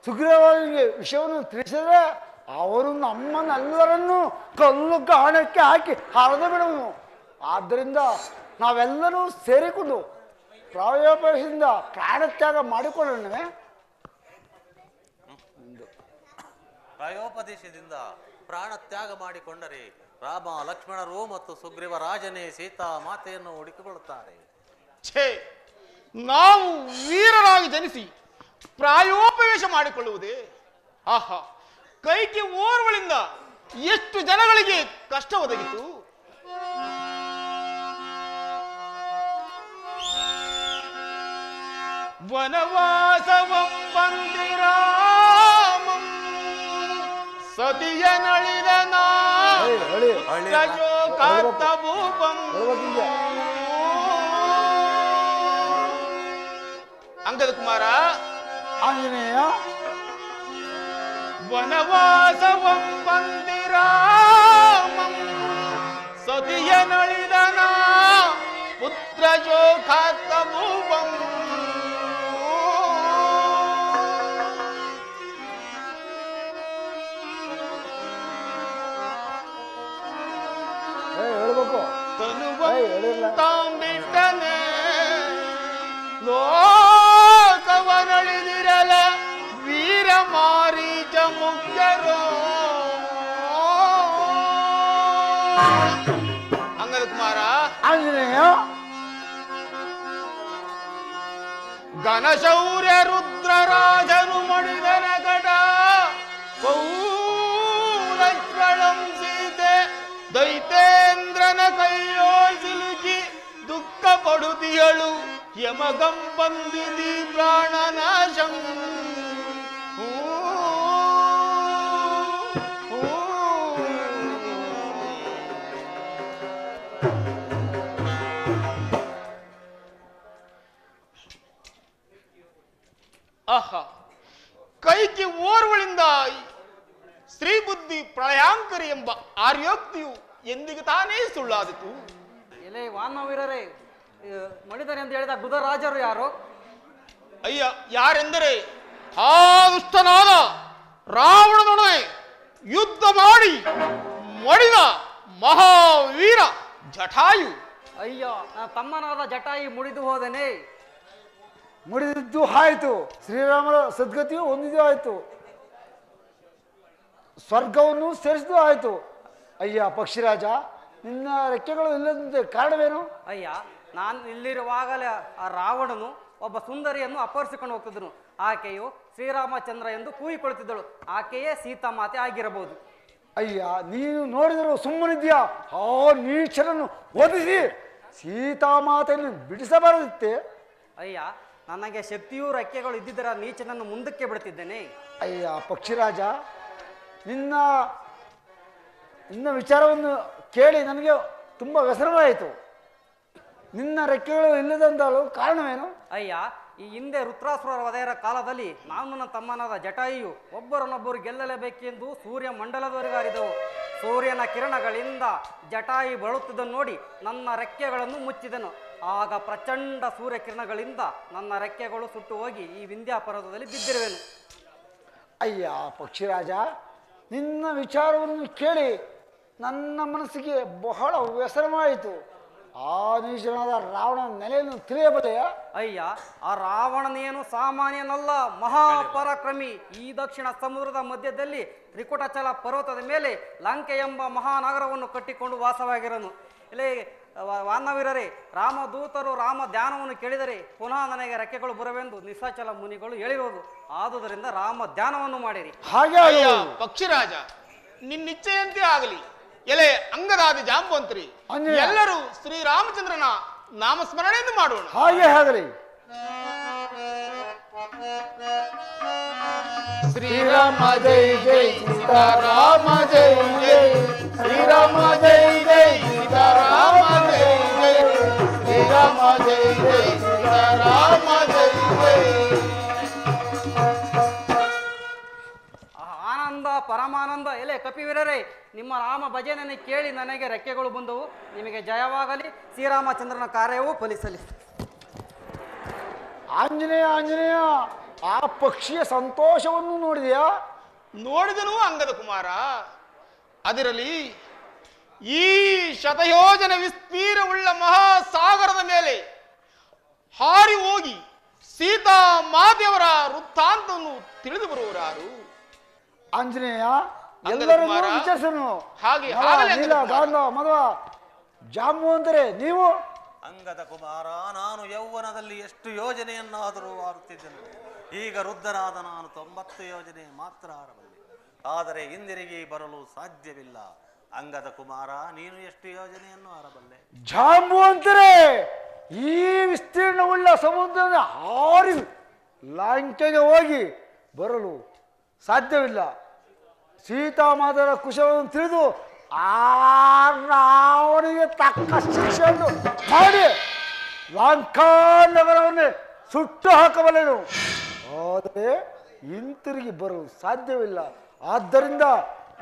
ಸುಗ್ರೀವನಿಗೆ ವಿಷಯವನ್ನು ತಿಳಿಸಿದರೆ ಅವರು ನಮ್ಮನ್ನೆಲ್ಲರನ್ನೂ ಕಲ್ಲು ಗಾಣಕ್ಕೆ ಹಾಕಿ ಹರಿದು ಬಿಡುವನು. ಆದ್ದರಿಂದ ನಾವೆಲ್ಲರೂ ಸೇರಿಕೊಂಡು ಪ್ರಾಯೋಪದಿಂದ ಪ್ರಾಣತ್ಯಾಗ ಮಾಡಿಕೊಳ್ಳೋಣವೇ? ಪ್ರಾಯೋಪದೇಶದಿಂದ ಪ್ರಾಣ ತ್ಯಾಗ ಮಾಡಿಕೊಂಡರೆ ರಾಮ, ಲಕ್ಷ್ಮಣರು ಮತ್ತು ಸುಗ್ರೀವ ರಾಜನೇ ಸೀತಾ ಮಾತೆಯನ್ನು ಹುಡುಕಿಕೊಳ್ಳುತ್ತಾರೆ. ಛೇ, ನಾವು ವೀರರಾಗಿ ಜನಿಸಿ ಪ್ರಾಯೋಪವೇಶ ಮಾಡಿಕೊಳ್ಳುವುದೇ? ಆಹಾ, ಕೈಗೆ ಓರ್ವಳಿಂದ ಎಷ್ಟು ಜನಗಳಿಗೆ ಕಷ್ಟ ಒದಗಿತು. ವನವಾಸವಂ ಬಂದಿರಾಮಂ ಸತಿಯ ನಳಿದನ ರಜೋಕಾತ್ತ ಭೂಪಂ. ಅಂಗದ ಕುಮಾರ, ಆಂಜನೇಯ, ವನವಾಸವಂ ಬಂದಿರಾಮಂ ಸತಿಯ ನಳಿದನ ಪುತ್ರ ಜೋಕಾತ್ತ ಭೂಪಂ. ತಾಂಬಿಟ್ಟನೆ ಲೋಕವನಳಿದಿರಲ ವೀರ ಮಾರೀಚ ಮುಖ್ಯರೋ. ಅಂಗದ ಕುಮಾರ, ಆಂಜನೇಯ, ಘನಶೌರ್ಯ ರುದ್ರರಾಜನು ಮಣಿದನ ಕಟ ಪೌರಶ್ರಳಂ ಸೀತೆ ದೈತೇಂದ್ರನ ಕೈಯೋ ಸಿಲುಕಿ ದುಃಖ ಪಡುತ್ತಿಯಳು ಯಮಗಂ ಬಂದಿದಿ ಪ್ರಾಣನಾಶಂ. ಆಹಾ, ಕೈಗೆ ಓರ್ವಳಿಂದ ಸ್ತ್ರೀ ಬುದ್ಧಿ ಪ್ರಳಯಾಂಕರಿ ಎಂಬ ಆರ್ಯೋಕ್ತಿಯು ಎಂದಿಗೆ ತಾನೇ ಸುಳ್ಳಾದಿತು. ಎಲೆ ವಾನವೀರರೇ, ಮಣಿದರೆ ಎಂದು ಹೇಳಿದ ಗುದರಾಜರು ಯಾರು? ಅಯ್ಯ, ಯಾರೆಂದರೆ ಆ ದುಷ್ಟನಾದ ರಾವಣನೊಡನೆ ಯುದ್ಧ ಮಾಡಿ ಮಡಿದ ಮಹಾವೀರ ಜಟಾಯು. ಅಯ್ಯ, ನನ್ನ ತಮ್ಮನಾದ ಜಟಾಯಿ ಮುಡಿದು ಹೋದನೆ. ಮುಡಿದಿದ್ದು ಆಯಿತು, ಶ್ರೀರಾಮರ ಸದ್ಗತಿಯು ಹೊಂದಿದ್ದು ಆಯಿತು, ಸ್ವರ್ಗವನ್ನು ಸೇರಿಸಿದ್ದು ಆಯಿತು. ಅಯ್ಯ ಪಕ್ಷಿರಾಜ, ನಿನ್ನ ರೆಕ್ಕೆಗಳು ಇಲ್ಲದಂತೆ ಕಾರಣವೇನು? ಅಯ್ಯ, ನಾನು ಇಲ್ಲಿರುವಾಗಲೇ ಆ ರಾವಣನು ಒಬ್ಬ ಸುಂದರಿಯನ್ನು ಅಪಹರಿಸಿಕೊಂಡು ಹೋಗ್ತಿದ್ದನು. ಆಕೆಯು ಶ್ರೀರಾಮಚಂದ್ರ ಎಂದು ಕೂಗಿಕೊಳ್ಳುತ್ತಿದ್ದಳು. ಆಕೆಯೇ ಸೀತಾಮಾತೆ ಆಗಿರಬಹುದು. ಅಯ್ಯ, ನೀನು ನೋಡಿದರೂ ಸುಮ್ಮನಿದ್ಯಾ? ಆ ನೀಚನನ್ನು ಓದಿಸಿ ಸೀತಾಮಾತೆಯನ್ನು ಬಿಡಿಸಬಾರದಿತ್ತೆ. ಅಯ್ಯ, ನನಗೆ ಶಕ್ತಿಯೂ ರೆಕ್ಕೆಗಳು ಇದ್ದಿದ್ದರ ನೀಚನನ್ನು ಮುಂದಕ್ಕೆ ಬಿಡುತ್ತಿದ್ದೇನೆ. ಅಯ್ಯ ಪಕ್ಷಿರಾಜ, ನಿನ್ನ ವಿಚಾರವನ್ನು ಕೇಳಿ ನನಗೆ ತುಂಬ ವ್ಯಸನವಾಯಿತು. ನಿನ್ನ ರೆಕ್ಕೆಗಳು ಇಲ್ಲದಂತಲೂ ಕಾರಣವೇನು? ಅಯ್ಯ, ಈ ಹಿಂದೆ ವೃತ್ರಾಸುರರ ವಧೆಯರ ಕಾಲದಲ್ಲಿ ನಾನು ನನ್ನ ತಮ್ಮನಾದ ಜಟಾಯಿಯು ಒಬ್ಬರನ್ನೊಬ್ಬರು ಗೆಲ್ಲಲೇಬೇಕೆಂದು ಸೂರ್ಯ ಮಂಡಲದವರೆಗೆ ಹಾರಿದವು. ಸೂರ್ಯನ ಕಿರಣಗಳಿಂದ ಜಟಾಯಿ ಬರುತ್ತಿದ್ದನ್ನು ನೋಡಿ ನನ್ನ ರೆಕ್ಕೆಗಳನ್ನು ಮುಚ್ಚಿದನು. ಆಗ ಪ್ರಚಂಡ ಸೂರ್ಯ ಕಿರಣಗಳಿಂದ ನನ್ನ ರೆಕ್ಕೆಗಳು ಸುಟ್ಟು ಹೋಗಿ ಈ ವಿಂಧ್ಯ ಪರ್ವತದಲ್ಲಿ ಬಿದ್ದಿರುವೆನು. ಅಯ್ಯ ಪಕ್ಷಿರಾಜ, ನಿನ್ನ ವಿಚಾರವನ್ನು ಕೇಳಿ ನನ್ನ ಮನಸ್ಸಿಗೆ ಬಹಳ ವ್ಯಸನವಾಯಿತು. ಆ ನೀಚನಾದ ರಾವಣನ ನೆಲೆಯನ್ನು ತಿಳಿಯಬಲ್ಲೆಯ? ಅಯ್ಯ, ಆ ರಾವಣನೇನು ಸಾಮಾನ್ಯನಲ್ಲ, ಮಹಾಪರಾಕ್ರಮಿ. ಈ ದಕ್ಷಿಣ ಸಮುದ್ರದ ಮಧ್ಯದಲ್ಲಿ ತ್ರಿಕುಟಚಲ ಪರ್ವತದ ಮೇಲೆ ಲಂಕೆ ಎಂಬ ಮಹಾನಗರವನ್ನು ಕಟ್ಟಿಕೊಂಡು ವಾಸವಾಗಿರನು. ಇಲ್ಲಿ ವಾನವೀರರೇ, ರಾಮದೂತರು ರಾಮ ಧ್ಯಾನವನ್ನು ಕೇಳಿದರೆ ಪುನಃ ನನಗೆ ರೆಕ್ಕೆಗಳು ಬರವೆಂದು ನಿಶಾಚಲ ಮುನಿಗಳು ಹೇಳಿರುವುದು. ಆದುದರಿಂದ ರಾಮ ಧ್ಯಾನವನ್ನು ಮಾಡಿರಿ. ಹಾಗೆ ಅಯ್ಯ ಪಕ್ಷಿರಾಜ, ನಿನ್ನಿಚ್ಛೆಯಂತೆ ಆಗಲಿ. ಎಲೆ ಅಂಗದಾದಿ ಜಾಂಬವಂತರಿ, ಎಲ್ಲರೂ ಶ್ರೀರಾಮಚಂದ್ರನ ನಾಮಸ್ಮರಣೆಯನ್ನು ಮಾಡೋಣ. ಹಾಗೆ ಆಗಲಿ. ಶ್ರೀರಾಮ ಜೈ ಜೈ ಸೀತಾರಾಮ ಜೈ ಜೈ, ಶ್ರೀರಾಮ ಜೈ ಜೈ ಸೀತಾರಾಮ ಜೈ ಜೈ, ಶ್ರೀರಾಮ ಜೈ ಜೈ ಸೀತಾರಾಮ ಜೈ ಜೈ. ಆನಂದ ಪರಮಾನಂದ. ಎಲೆ ಕಪಿವೀರರೇ, ನಿಮ್ಮ ರಾಮ ಭಜನೆಯನ್ನು ಕೇಳಿ ನನಗೆ ರೆಕ್ಕೆಗಳು ಬಂದವು. ನಿಮಗೆ ಜಯವಾಗಲಿ, ಶ್ರೀರಾಮಚಂದ್ರನ ಕಾರ್ಯವೂ ಫಲಿಸಲಿ. ಆಂಜನೇಯ, ಆಂಜನೇಯ, ಆ ಪಕ್ಷಿಯ ಸಂತೋಷವನ್ನು ನೋಡಿದೆಯಾ? ನೋಡಿದನು ಅಂಗದ ಕುಮಾರ. ಅದರಲ್ಲಿ ಈ ಶತಯೋಜನ ವಿಸ್ತೀರ್ಣವುಳ್ಳ ಮಹಾಸಾಗರದ ಮೇಲೆ ಹಾರಿ ಹೋಗಿ ಸೀತಾ ಮಾತೆಯವರ ವೃತ್ತಾಂತವನ್ನು ತಿಳಿದು ಬರುವರಾರು? ಆಂಜನೇಯ, ಎಲ್ಲರನ್ನೂ ವಿಚಾರಿಸನು. ಹಾಗೆ ನೀಲ, ಗಾಂಧ, ಮಧುವ, ಜಾಂಬು ಅಂದರೆ ನೀವು ಅಂಗದ ಕುಮಾರ, ನಾನು ಯೌವನದಲ್ಲಿ ಎಷ್ಟು ಯೋಜನೆಯನ್ನಾದರೂ ಆಡುತ್ತಿದ್ದೆನು. ಈಗ ವೃದ್ಧನಾದ ನಾನು 90 ಯೋಜನೆ ಮಾತ್ರ ಆಡಬಲ್ಲೆ. ಆದರೆ ಹಿಂದಿರುಗಿ ಬರಲು ಸಾಧ್ಯವಿಲ್ಲ. ಅಂಗದ ಕುಮಾರ, ನೀನು ಎಷ್ಟು ಯೋಜನೆಯನ್ನು ಆಡಬಲ್ಲೆ? ಜಾಂಬುವಂತರೇ, ಈ ವಿಸ್ತೀರ್ಣವುಳ್ಳ ಸಮುದ್ರದ ಹಾರಿ ಲಂಕೆಗೆ ಹೋಗಿ ಬರಲು ಸಾಧ್ಯವಿಲ್ಲ. ಸೀತಾಮಾತರ ಕುಶಲವನ್ನು ತಿಳಿದು ರಾವಣಿಗೆ ತಕ್ಕ ಶಿಕ್ಷೆಯನ್ನು ಮಾಡಿ ಲಂಕಾ ನಗರವನ್ನೇ ಸುಟ್ಟು ಹಾಕಬಲ್ಲೆನು. ಆದರೆ ಹಿಂತಿರುಗಿ ಬರಲು ಸಾಧ್ಯವಿಲ್ಲ. ಆದ್ದರಿಂದ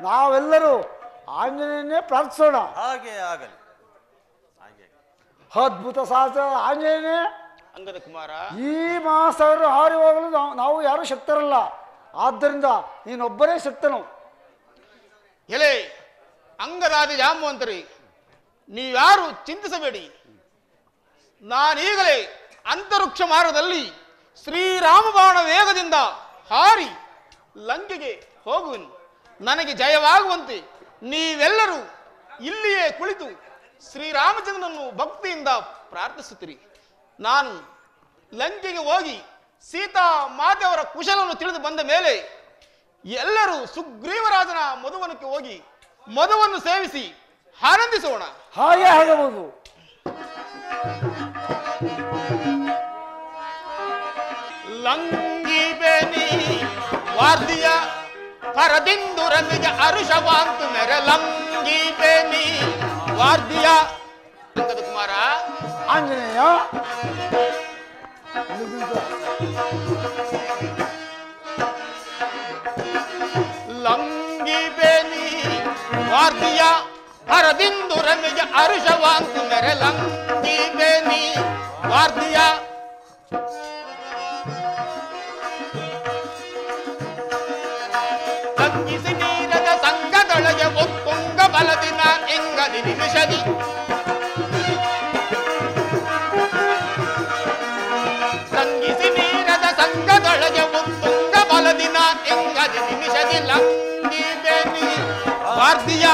ನಾವೆಲ್ಲರೂ ಆಂಜನೇಯನೇ ಪ್ರಾರ್ಥಿಸೋಣ. ಹಾಗೆ ಆಗಲಿ. ಅದ್ಭುತ ಸಹಸ್ರ ಆಂಜನೇಯನೇ. ಅಂಗದ ಕುಮಾರ, ಈ ಮಹಾಸಾಗರ ಹಾರಿ ಹೋಗಲು ನಾವು ಯಾರೂ ಶಕ್ತರಲ್ಲ. ಆದ್ದರಿಂದ ನೀನೊಬ್ಬನೇ ಶಕ್ತನು. ಎಲೆ ಅಂಗದಾದಿ ಜಾಂಬುವಂತರಿ, ನೀವ್ಯಾರು ಚಿಂತಿಸಬೇಡಿ. ನಾನೀಗಲೇ ಅಂತರಿಕ್ಷ ಮಾರ್ಗದಲ್ಲಿ ಶ್ರೀರಾಮ ಬಾಣ ವೇಗದಿಂದ ಹಾರಿ ಲಂಕೆಗೆ ಹೋಗುವೆನು. ನನಗೆ ಜಯವಾಗುವಂತೆ ನೀವೆಲ್ಲರೂ ಇಲ್ಲಿಯೇ ಕುಳಿತು ಶ್ರೀರಾಮಚಂದ್ರನನ್ನು ಭಕ್ತಿಯಿಂದ ಪ್ರಾರ್ಥಿಸುತ್ತೀರಿ. ನಾನು ಲಂಕೆಗೆ ಹೋಗಿ ಸೀತಾ ಮಾತೆಯವರ ಕುಶಲವನ್ನು ತಿಳಿದು ಬಂದ ಮೇಲೆ ಎಲ್ಲರೂ ಸುಗ್ರೀವರಾಜನ ಮಧುವನಕ್ಕೆ ಹೋಗಿ ಮಧುವನ್ನು ಸೇವಿಸಿ ಆನಂದಿಸೋಣ. ಹಾಗೆ ಆಗಬಹುದು. ಲಂಗಿಬೆನಿ ವಾರ್ದಿಯ ಪರದಿಂದು ರಮಿಗೆ ಅರುಷವಾಂತು ಮೆರೆ ಲಂಗಿಬೆನಿ ವಾರ್ದಿಯ. ಅಂಗದ ಕುಮಾರ, ಆಂಜನೇಯ ಲಂಗಿಬೆನಿ ವಾರ್ದಿಯ ಪರದಿಂದು ರಮಿಗೆ ಅರುಷವಾಂತು ಮೆರೆ ಲಂಗಿಬೆನಿ ವಾರ್ದಿಯ. ತಂಗಿಸಿ ನೀರದ ಸಂಘದೊಳಗೆ ಒತ್ತುಂಗ ಬಲದಿನ ಎಂಗದಿ ನಿಮಿಷದಿ ತಂಗಿಸಿ ನೀರದ ಸಂಘದೊಳಗೆ ಒತ್ತುಂಗ ಬಲದಿನ ಎಂಗದಿ ನಿಮಿಷದಿ ಲಂಗಿಬೆನಿ ವಾರ್ದಿಯ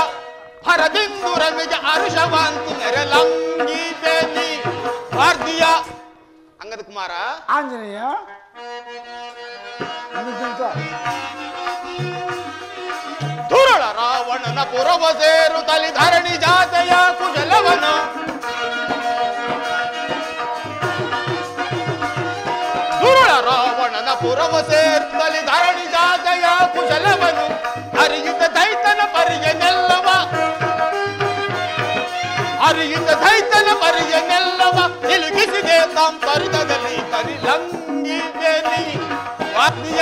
ಹರದಿಂದು ರಮಿಗೆ ಅರುಷವಾಂತು ನೆರೆ ಲಂಗಿಬೆನಿ ವಾರ್ದಿಯ. ಅಂಗದ ಕುಮಾರ, ಆಂಜನೇಯ ದುರುಳ ರಾವಣನ ಪುರವ ಸೇರು ತಲಿ ಧರಣಿ ಜಾತೆಯ ಕುಶಲವನ ದುರುಳ ರಾವಣನ ಪುರವ ಸೇರು ತಲಿ ಧರಣಿ ಜಾತೆಯ ಕುಶಲವನು ಅರಿಯುತ್ತ ದೈತನ ಪರಿಯನೆಲ್ಲವ ಅರಿಯುತ್ತ ದೈತನ ಪರಿಯನೆಲ್ಲವ ನಿಲುಗಿಸಿದೆ ಸಂಪರ್ಕದಲ್ಲಿ ಕರಿ ಲಂಗಿಬೆನಿ ವಾದ್ಯ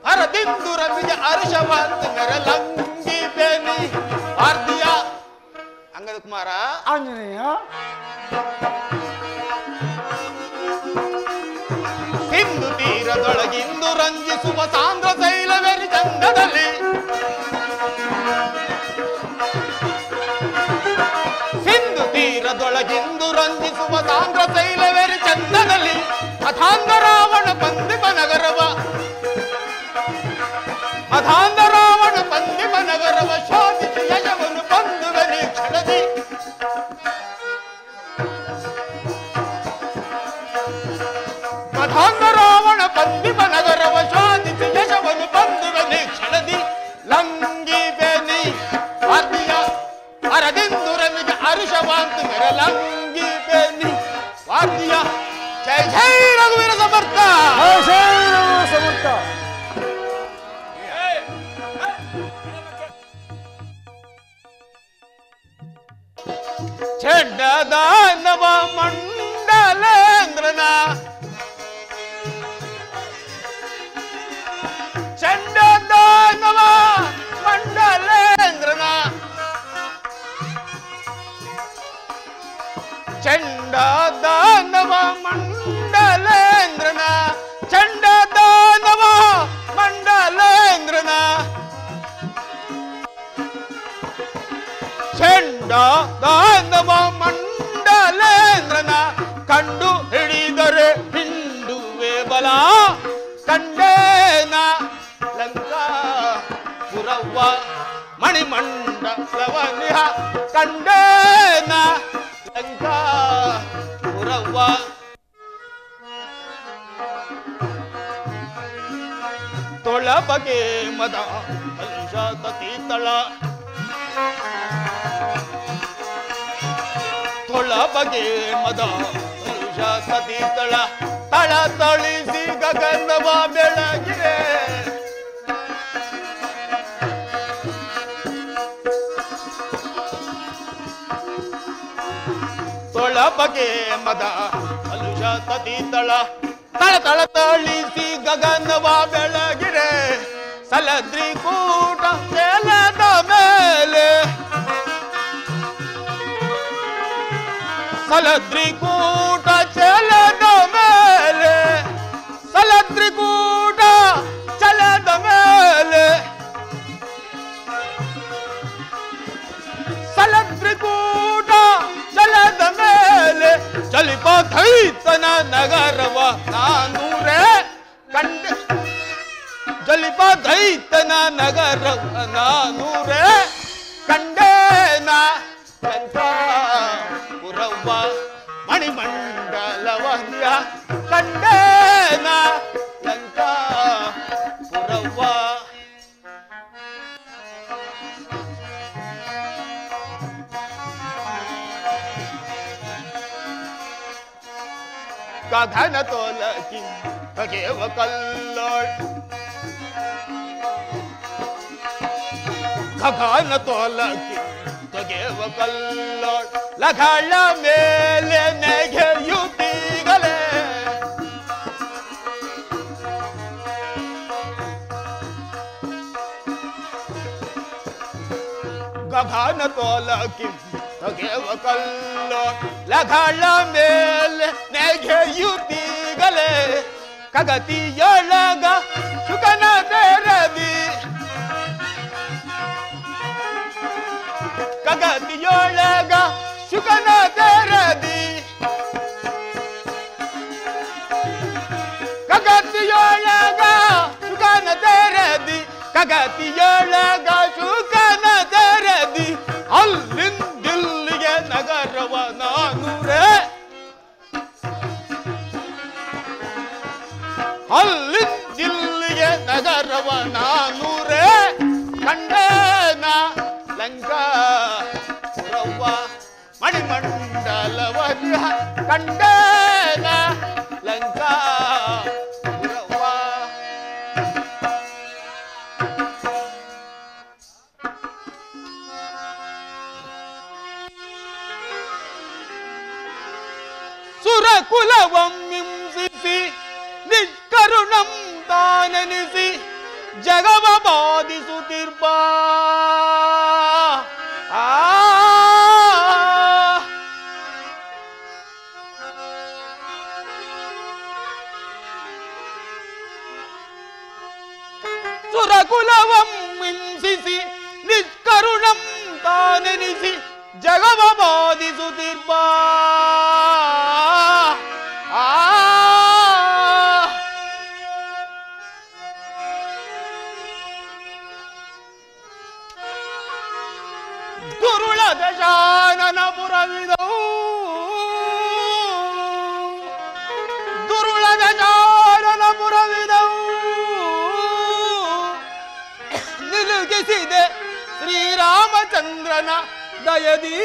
ಹರದಿಂದು ರಮಿಗೆ ಅರುಷವಾಂತ ಮೆರೆ ಲಂಗಿಬೆನಿ ವಾರ್ದಿಯ. ಅಂಗದ ಕುಮಾರ, ಆಂಜನೇಯ ಸಿಂಧು ತೀರದೊಳಗಿಂದು ರಂಜಿಸುವ ಸಾಂದ್ರ ಶೈಲವೆರಿ ಚಂದದಲ್ಲಿ ಸಿಂಧು ತೀರದೊಳಗಿಂದು ರಂಜಿಸುವ ಸಾಂದ್ರ ಶೈಲವೆರಿ ಚಂದದಲ್ಲಿ ಅಥಾಂಗ ರಾವಣ ಪಂದಿಮ ನಗರವ ಅಧಾಂಧ ರಾವಣ ಪಂದಿಮ ನಗರವ ಶೋಧಿಸಿ ಯಶವನ್ನು ಬಂಧುವನಿ ಕ್ಷಣದಿ ಅಧಾಂಧ ರಾವಣ ಪಂದಿಮ ನಗರವ ಶೋಧಿಸಿ ಯಶವನ್ನು ಬಂಧುವನಿ ಕ್ಷಣದಿ ಲಂಗಿಬೆನಿ ವಾರ್ದಿಯ ಹರದಿಂದು ರಮಿಗೆ ಅರುಷವಾಂತು ಮೆರೆ ಲಂಗಿಬೆನಿ ವಾರ್ದಿಯ. ಜೈ ಜೈ ರಘುವೀರ ಸಮರ್ಥ. ಸಮರ್ಥ. ಚಂಡದಾನವ ಮಂಡಲೇಂದ್ರನ ಚಂಡದಾನವ ಮಂಡಲೇಂದ್ರನ ಚಂಡದಾನವ ಮಂಡಲೇಂದ್ರನ ಚಂಡದಾನವ ಮಂಡಲೇಂದ್ರನ ಚಂಡದಾನವ ಮಂಡಲೇಂದ್ರನ ಕಂಡು ಹಿಡಿದರೆ ಹಿಂಡುವೆ ಬಲ ಕಂಡೇನ ಲಂಕಾ ಪುರವ್ವ ಮಣಿಮಂಡಲವನಿಹ ಕಂಡೇನ ಲಂಕಾ ಬಗೆ ಮದ ಕಲುಷ ತತೀತಳ ತೊಳ ಬಗೆ ಮದ ಕಲುಷ ತತೀತಳ ತಳ ತಳಿಸಿ ಗಗನವ ಬೆಳಗಿರೆ ತೊಳ ಬಗೆ ಮದ ಕಲುಷ ತತೀತಳ ತಳ ತಳ ತಳಿಸಿ ಗಗನವ ಬೆಳಗಿರೆ ಸಲದ್ರಿ ಕೂಟ ಚೆಲ್ಲದ ಮೇಲೆ ಸಲದ್ರಿ ಕೂಟ ಚೆಲ್ಲದ ಮೇಲೆ ಸಲದ್ರಿ ಕೂಟ ಚೆಲ್ಲದ ಮೇಲೆ ಸಲದ್ರಿ ಕೂಟ ಚೆಲ್ಲದ ಮೇಲೆ ಚಲಿಪ ಥೈತನ ನಗರವ ನಾನೂರೇ ಕಂಡೆ ಜಲಿಪ ದೈತನ ನಗರವ ನಾನೂರೇ ಕಂಡೇನ ಪುರವ್ವ ಮಣಿಮಂಡಲವನ್ನ ಕಂಡೇನ ಲಂಕಾ ಪುರವ್ವ ಗಗನ ತೋಲಕಿ ತಗೆವ ಕಲ್ಲೋಳ್ ಗಗನ ತೋಲಕಿ ತಗೆವ ಕಲ್ಲೋಳ್ ಲಗಳ ಮೇಲೆ ನೆಗೆಯುತ್ತೀಗಲೇ ಗಗನ ತೋಲಕಿ ತಗೆವ ಕಲ್ಲೋಳ್ ಲಗಳ ಮೇಲೆ ನೆಗೆಯುತ್ತೀಗಲೇ ಕಗತಿಯೊಳಗ ಸುಖನ ತೆರದಿ ಕಗತಿಯೊಳಗ ಸುಖನ ತೆರದಿ ಕಗತಿಯೊಳಗ ಸುಖನ ತೆರದಿ ಕಗತಿಯೊಳಗ ಸುಖನ ತೆರದಿ ಅಲ್ಲಿಂದಿಲ್ಲಿಗೆ ನಗರವ ನಾನೂರೇ ಅಲ್ಲಿಂದಿಲ್ಲಿಗೆ ನಗರವ ನಾನೂರೇ ಕಂಡೇನ ಲಂಕಾ ಪುರವ್ವ ಮಣಿಮಂಡಲವನ್ನ ಕಂಡೇನ ಲಂಕಾ ಪುರವ್ವ ಸುರಕುಲವಂ ಹಿಂಸಿಸಿ ನಿಷ್ಕರುಣಂ ತಾನೆನಿಸಿ ಜಗವ ಬಾಧಿಸುತ್ತಿರ್ಬ ಸುರಕುಲವಂ ಹಿಂಸಿಸಿ ನಿಷ್ಕರುಣಂ ತಾನೆನಿಸಿ ಜಗವ ಬಾಧಿಸುತ್ತಿರ್ಬ ದುರುಳ ದಶಾನನ ಪುರವಿದವು ದುರುಳ ದಶಾನನ ಪುರವಿದವು ನಿಲುಗಿಸಿದೆ ಶ್ರೀರಾಮಚಂದ್ರನ ದಯದಿ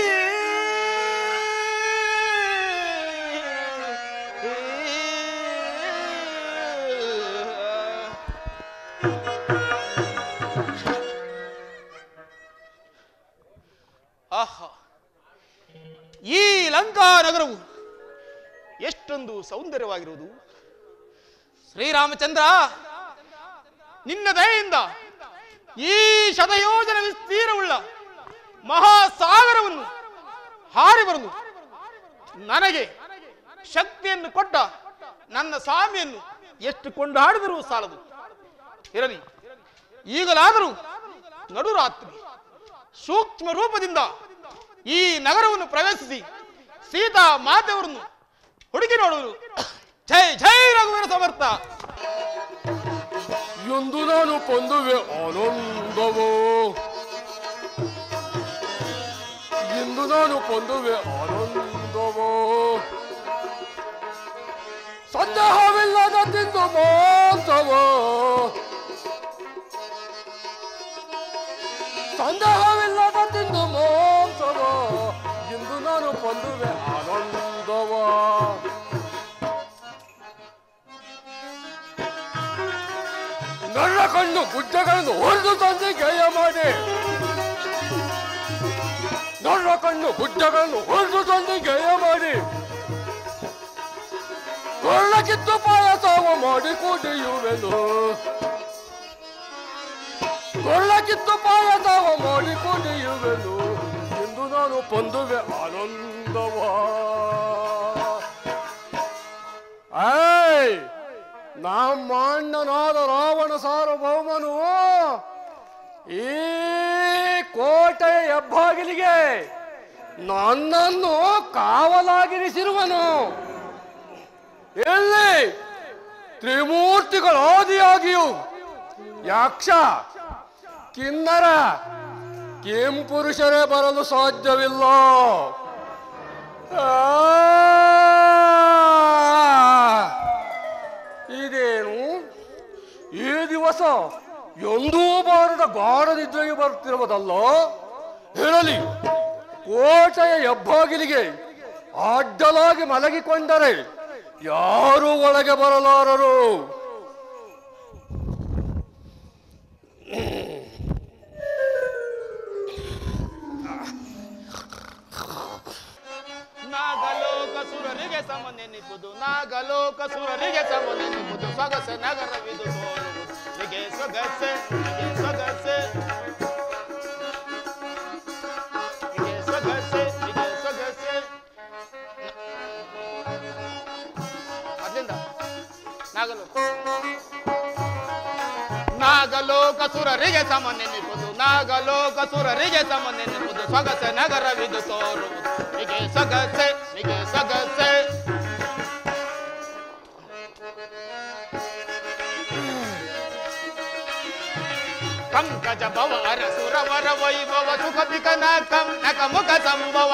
ಆಹಾ, ಈ ಲಂಕಾ ನಗರವು ಎಷ್ಟೊಂದು ಸೌಂದರ್ಯವಾಗಿರುವುದು. ಶ್ರೀರಾಮಚಂದ್ರ, ನಿನ್ನ ದಯೆಯಿಂದ ಈ ಶತಯೋಜನ ವಿಸ್ತೀರ್ಣವುಳ್ಳ ಮಹಾಸಾಗರವನ್ನು ಹಾರಿ ಬರಲು ನನಗೆ ಶಕ್ತಿಯನ್ನು ಕೊಟ್ಟ ನನ್ನ ಸ್ವಾಮಿಯನ್ನು ಎಷ್ಟು ಕೊಂಡಾಡಿದರೂ ಸಾಲದು. ಇರಲಿ, ಈಗಲಾದರೂ ನಡುರಾತ್ರಿ ಸೂಕ್ಷ್ಮ ರೂಪದಿಂದ ಈ ನಗರವನ್ನು ಪ್ರವೇಶಿಸಿ ಸೀತಾ ಮಾತೆಯವರನ್ನು ಹುಡುಕಿ ನೋಡುವುದು. ಜೈ ಜೈ ರಘುವೀರ ಸಮರ್ಥ. ಎಂದು ನಾನು ಪೊಂದುವೆ ಆನಂದವೋ, ಎಂದು ನಾನು ಪೊಂದುವೆ ಆನಂದವೋ, ಸಂದೇಹವಿಲ್ಲದ ತಿಂದು ಮೋಸವೋ, ಸಂದೇಹವಿಲ್ಲದ ತಿಂದು ಮಾಂಸವ ಇಂದು ನಾನು ಪೊಂದುವೆ ಆನಂದವ. ನನ್ನ ಕಣ್ಣು ಗುಡ್ಡಗಳನ್ನು ಹೊಡೆದು ತಂದು ಗೆಯ ಮಾಡಿ, ನನ್ನ ಕಣ್ಣು ಗುಡ್ಡಗಳನ್ನು ಹೊಡೆದು ತಂದು ಗೆಯ ಮಾಡಿ, ಕೊಳ್ಳಕ್ಕಿತ್ತು ಪಾಯಸವ ಮಾಡಿ ಕುಡಿಯುವೆನು, ಕೊಳ್ಳಕ್ಕಿತ್ತು ಪಾಯಸವ ಮಾಡಿ ಕುಡಿಯುವೆನು ಎಂದು ನಾನು ಪೊಂದುವೆ ಆನಂದವ. ನಮ್ಮ ಅಣ್ಣನಾದ ರಾವಣ ಸಾರ್ವಭೌಮನು ಈ ಕೋಟೆಯ ಹೆಬ್ಬಾಗಿಲಿಗೆ ನನ್ನನ್ನು ಕಾವಲಾಗಿರಿಸಿರುವನು. ಎಲ್ಲಿ ತ್ರಿಮೂರ್ತಿಗಳ ಆದಿಯಾಗಿಯೂ ಯಕ್ಷ, ಕಿನ್ನರ, ಕೆಂಪುರುಷರೇ ಬರಲು ಸಾಧ್ಯವಿಲ್ಲ. ಇದೇನು ಈ ದಿವಸ ಎಂದೂ ಬಾರದ ಗಾಢ ನಿದ್ರೆಗೆ ಬರುತ್ತಿರುವುದಲ್ಲ. ಹೇಳಲಿ, ಕೋಟೆಯ ಹೆಬ್ಬಾಗಿಲಿಗೆ ಅಡ್ಡಲಾಗಿ ಮಲಗಿಕೊಂಡರೆ ಯಾರೂ ಒಳಗೆ ಬರಲಾರರು. ನಾಗಲೋಕ ಸುರರಿಗೆ ಸಮನೆನಿಪುದು, ನಾಗಲೋಕ ಸುರರಿಗೆ ಸಮನೆನಿಪುದು, ಸೊಗಸೆ ನಗರವಿದು ತೋರುವುದು ನಿಗೆ ಸೊಗಸೆ, ನಿಗೆ ಸೊಗಸೆ, ನಿಗೆ ಸೊಗಸೆ, ನಿಗೆ ಸೊಗಸೆ. ಅದ್ರಿಂದ ನಾಗಲೋಕ ನಾಗಲೋಕ ಸುರರಿಗೆ ಸಮನೆನಿಪುದು, ನಾಗಲೋಕ ಸುರರಿಗೆ ಸಮನೆನಿಪುದು, ಸೊಗಸೆ ನಗರವಿದು ತೋರುವುದು ನಿಗೆ ಸೊಗಸೆ, ನಿಗೆ ಸೊಗಸೆ. ಪಂಕಜ ಭವ ಅರಸುರವರ ವೈಭವ ಸುಖ ಪಿಕ ನಕ ಮುಖ ಸಂಭವ,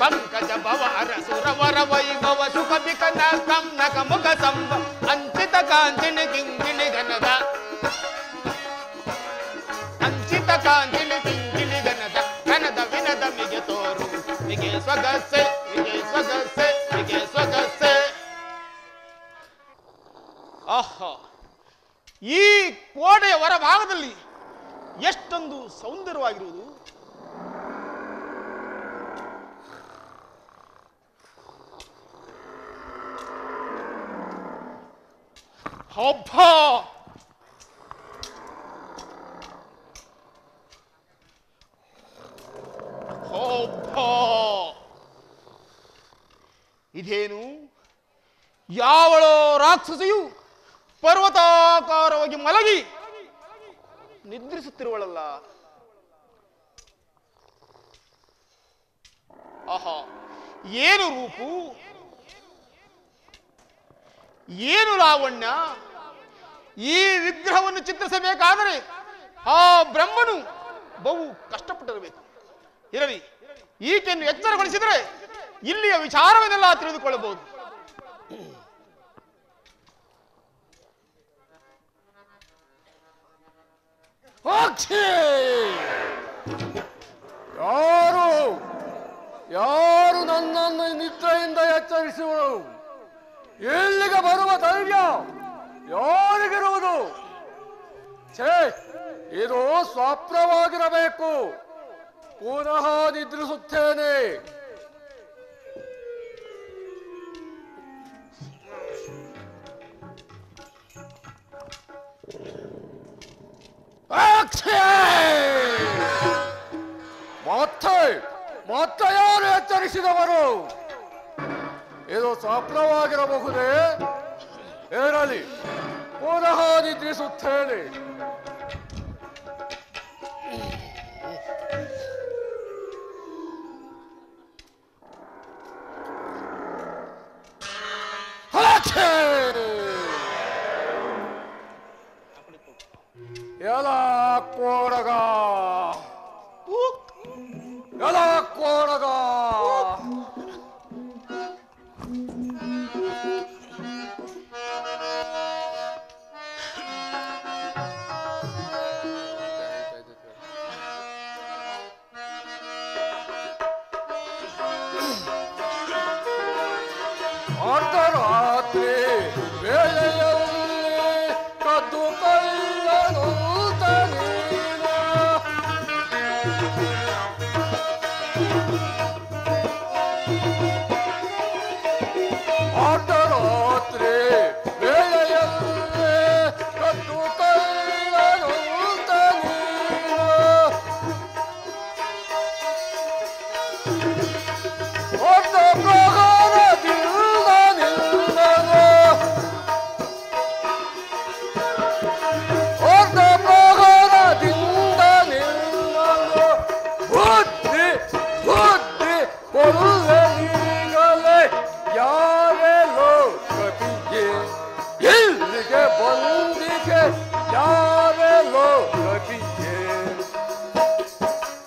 ಪಂಕಜ ಭವ ಅರಸುರವರ ವೈಭವ ಸುಖ ಪಿಕ ನಕ ಮುಖ ಸಂಭವ, ಅಂಚಿತ ಕಾಂಚಿನಿ ಕಿಂಕಿಣಿ ಘನದ, ಅಂಚಿತ ಕಾಂಚಿನಿ ಕಿಂಕಿಣಿ ಘನದ, ಘನದ ವಿನದ ಮಿಗೆ ತೋರು ನಿಗೆ ಸೊಗಸೆ, ನಿಗೆ ಸೊಗಸೆ, ನಿಗೆ ಸೊಗಸೆ. ಆಹಾ, ಈ ಕೋಟೆಯ ಹೊರಭಾಗದಲ್ಲಿ ಎಷ್ಟೊಂದು ಸೌಂದರ್ಯವಾಗಿರುವುದು. ಹಬ್ಬ, ಹಬ್ಬ, ಇದೇನು ಯಾವಳೋ ರಾಕ್ಷಸಿಯು ಪರ್ವತಾಕಾರವಾಗಿ ಮಲಗಿ ನಿದ್ರಿಸುತ್ತಿರುವಳಲ್ಲ. ಆಹಾ, ಏನು ರೂಪು, ಏನು ಲಾವಣ್ಯ. ಈ ವಿಗ್ರಹವನ್ನು ಚಿತ್ರಿಸಬೇಕಾದರೆ ಆ ಬ್ರಹ್ಮನು ಬಹು ಕಷ್ಟಪಟ್ಟಿರಬೇಕು. ಇರಲಿ, ಈಕೆಯನ್ನು ಎಚ್ಚರಗೊಳಿಸಿದರೆ ಇಲ್ಲಿಯ ವಿಚಾರವನ್ನೆಲ್ಲ ತಿಳಿದುಕೊಳ್ಳಬಹುದು. ಯಾರು ಯಾರು ನನ್ನನ್ನು ನಿದ್ರೆಯಿಂದ ಎಚ್ಚರಿಸುವರು? ಎಲ್ಲಿಗೆ ಬರುವ ಧೈರ್ಯ ಯಾರಿಗಿರುವುದು? ಛೇ, ಇದು ಸ್ವಪ್ನವಾಗಿರಬೇಕು. ಪುನಃ ನಿದ್ರಿಸುತ್ತೇನೆ. ಮತ್ತೆ ಯಾರು ಎಚ್ಚರಿಸಿದವರು? ಇದು ಸ್ವಪ್ನವಾಗಿರಬಹುದೇ? ಇರಲಿ, ಪುನಃ ನಿದ್ರಿಸುತ್ತೇನೆ. ಎಲ್ಲ ಕೋಡಗ, ಎಲ್ಲ ಕೋಡಗ, ಅರ್ಧರಾತ್ರಿ ವೇಳೆಯಲ್ಲಿ ಕದ್ದು ಕಳ್ಳನಂತ ನೀನು ಅರ್ಧರಾತ್ರಿ ವೇಳೆಯಲ್ಲಿ ಕದ್ದು ಕಳ್ಳನಂತ ನೀನು ಅರ್ಧ ಪ್ರಕಾರದಿಂದ ನಿಲ್ಲನು ಅರ್ಧ ಪ್ರಕಾರದಿಂದ ನಿಲ್ಲನು ಬುದ್ಧಿ ಬುದ್ಧಿ ಕೊಡುವೆ ನೀಗಲೇ ಯಾರೇ ಲೋಕತಿಗೆ ಇಲ್ಲಿಗೆ ಬಂದಿಗೆ ಯಾರೇ ಲೋಕತಿಗೆ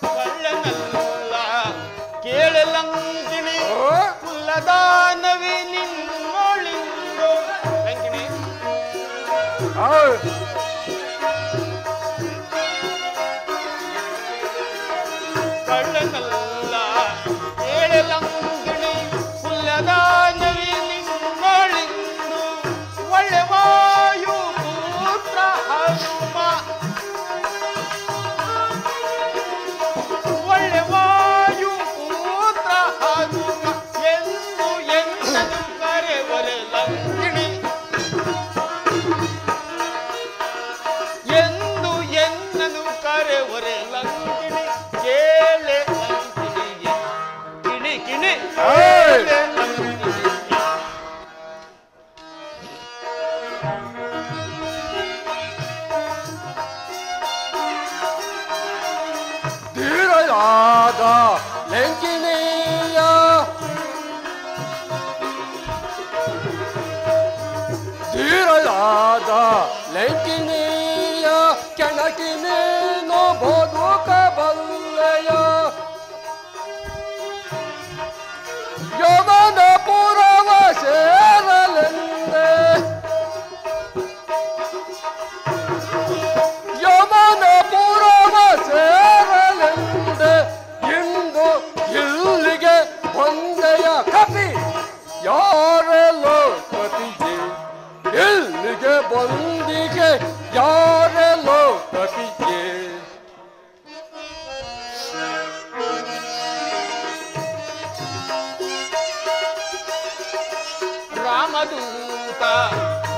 ಕಳ್ಳನಲ್ಲ ಕೇಳಲಂಕಿಣಿ ಕುಲ್ಲದಾನವಿ ನಿನ್ನೊಳಿಂದು ಲಂಕಿಣಿ ಕಳ್ಳನಲ್ಲ ಕೇಳಲಂಕಿಣಿ ಕುಲ್ಲದಾನವಿ ನಿನ್ನೊಳಿಂದು ಒಳ್ಳೆ ವಾಯು ಪುತ್ರ ಹನುಮ ಒಳ್ಳೆ ವಾಯು ಪುತ್ರ ಹನುಮ ಎಂದು ಎಂದನು ಕರೆವರೆ ಲಂಕಿಣಿ ಎಂದು ಎಂದನು ಕರೆವರೆ ಲಂಕಿಣಿ ಕೇಳೆ ಲಂಕಿಣಿಗೆ ಕಿಣಿ ಕಿಣಿ ಕೇಳೆ ಲಂಕಿಣಿಗೆ ಧೀರಯಾದ ಲಂಕಿಣಿಯ ಧೀರಯಾದ ಲಂಕಿಣಿಯ ಕೆಣಕಿನೇನು ಬದುಕಬಲ್ಲೆಯ ಯಮನ ಪುರವ ಸೇರಲೆಂದೆ ಯಮನ ಪುರವ ಸೇರಲೆಂದೆ ಇಂದು ಇಲ್ಲಿಗೆ ಬಂದೆಯ ಕಪಿ ಯಾರೆಲ್ಲೋ ಕಪಿಗೆ ಇಲ್ಲಿಗೆ ಬಂದಿಗೆ ಯಾರೆಲ್ಲೋ ಕಪಿಗೆ ರಾಮದೂತ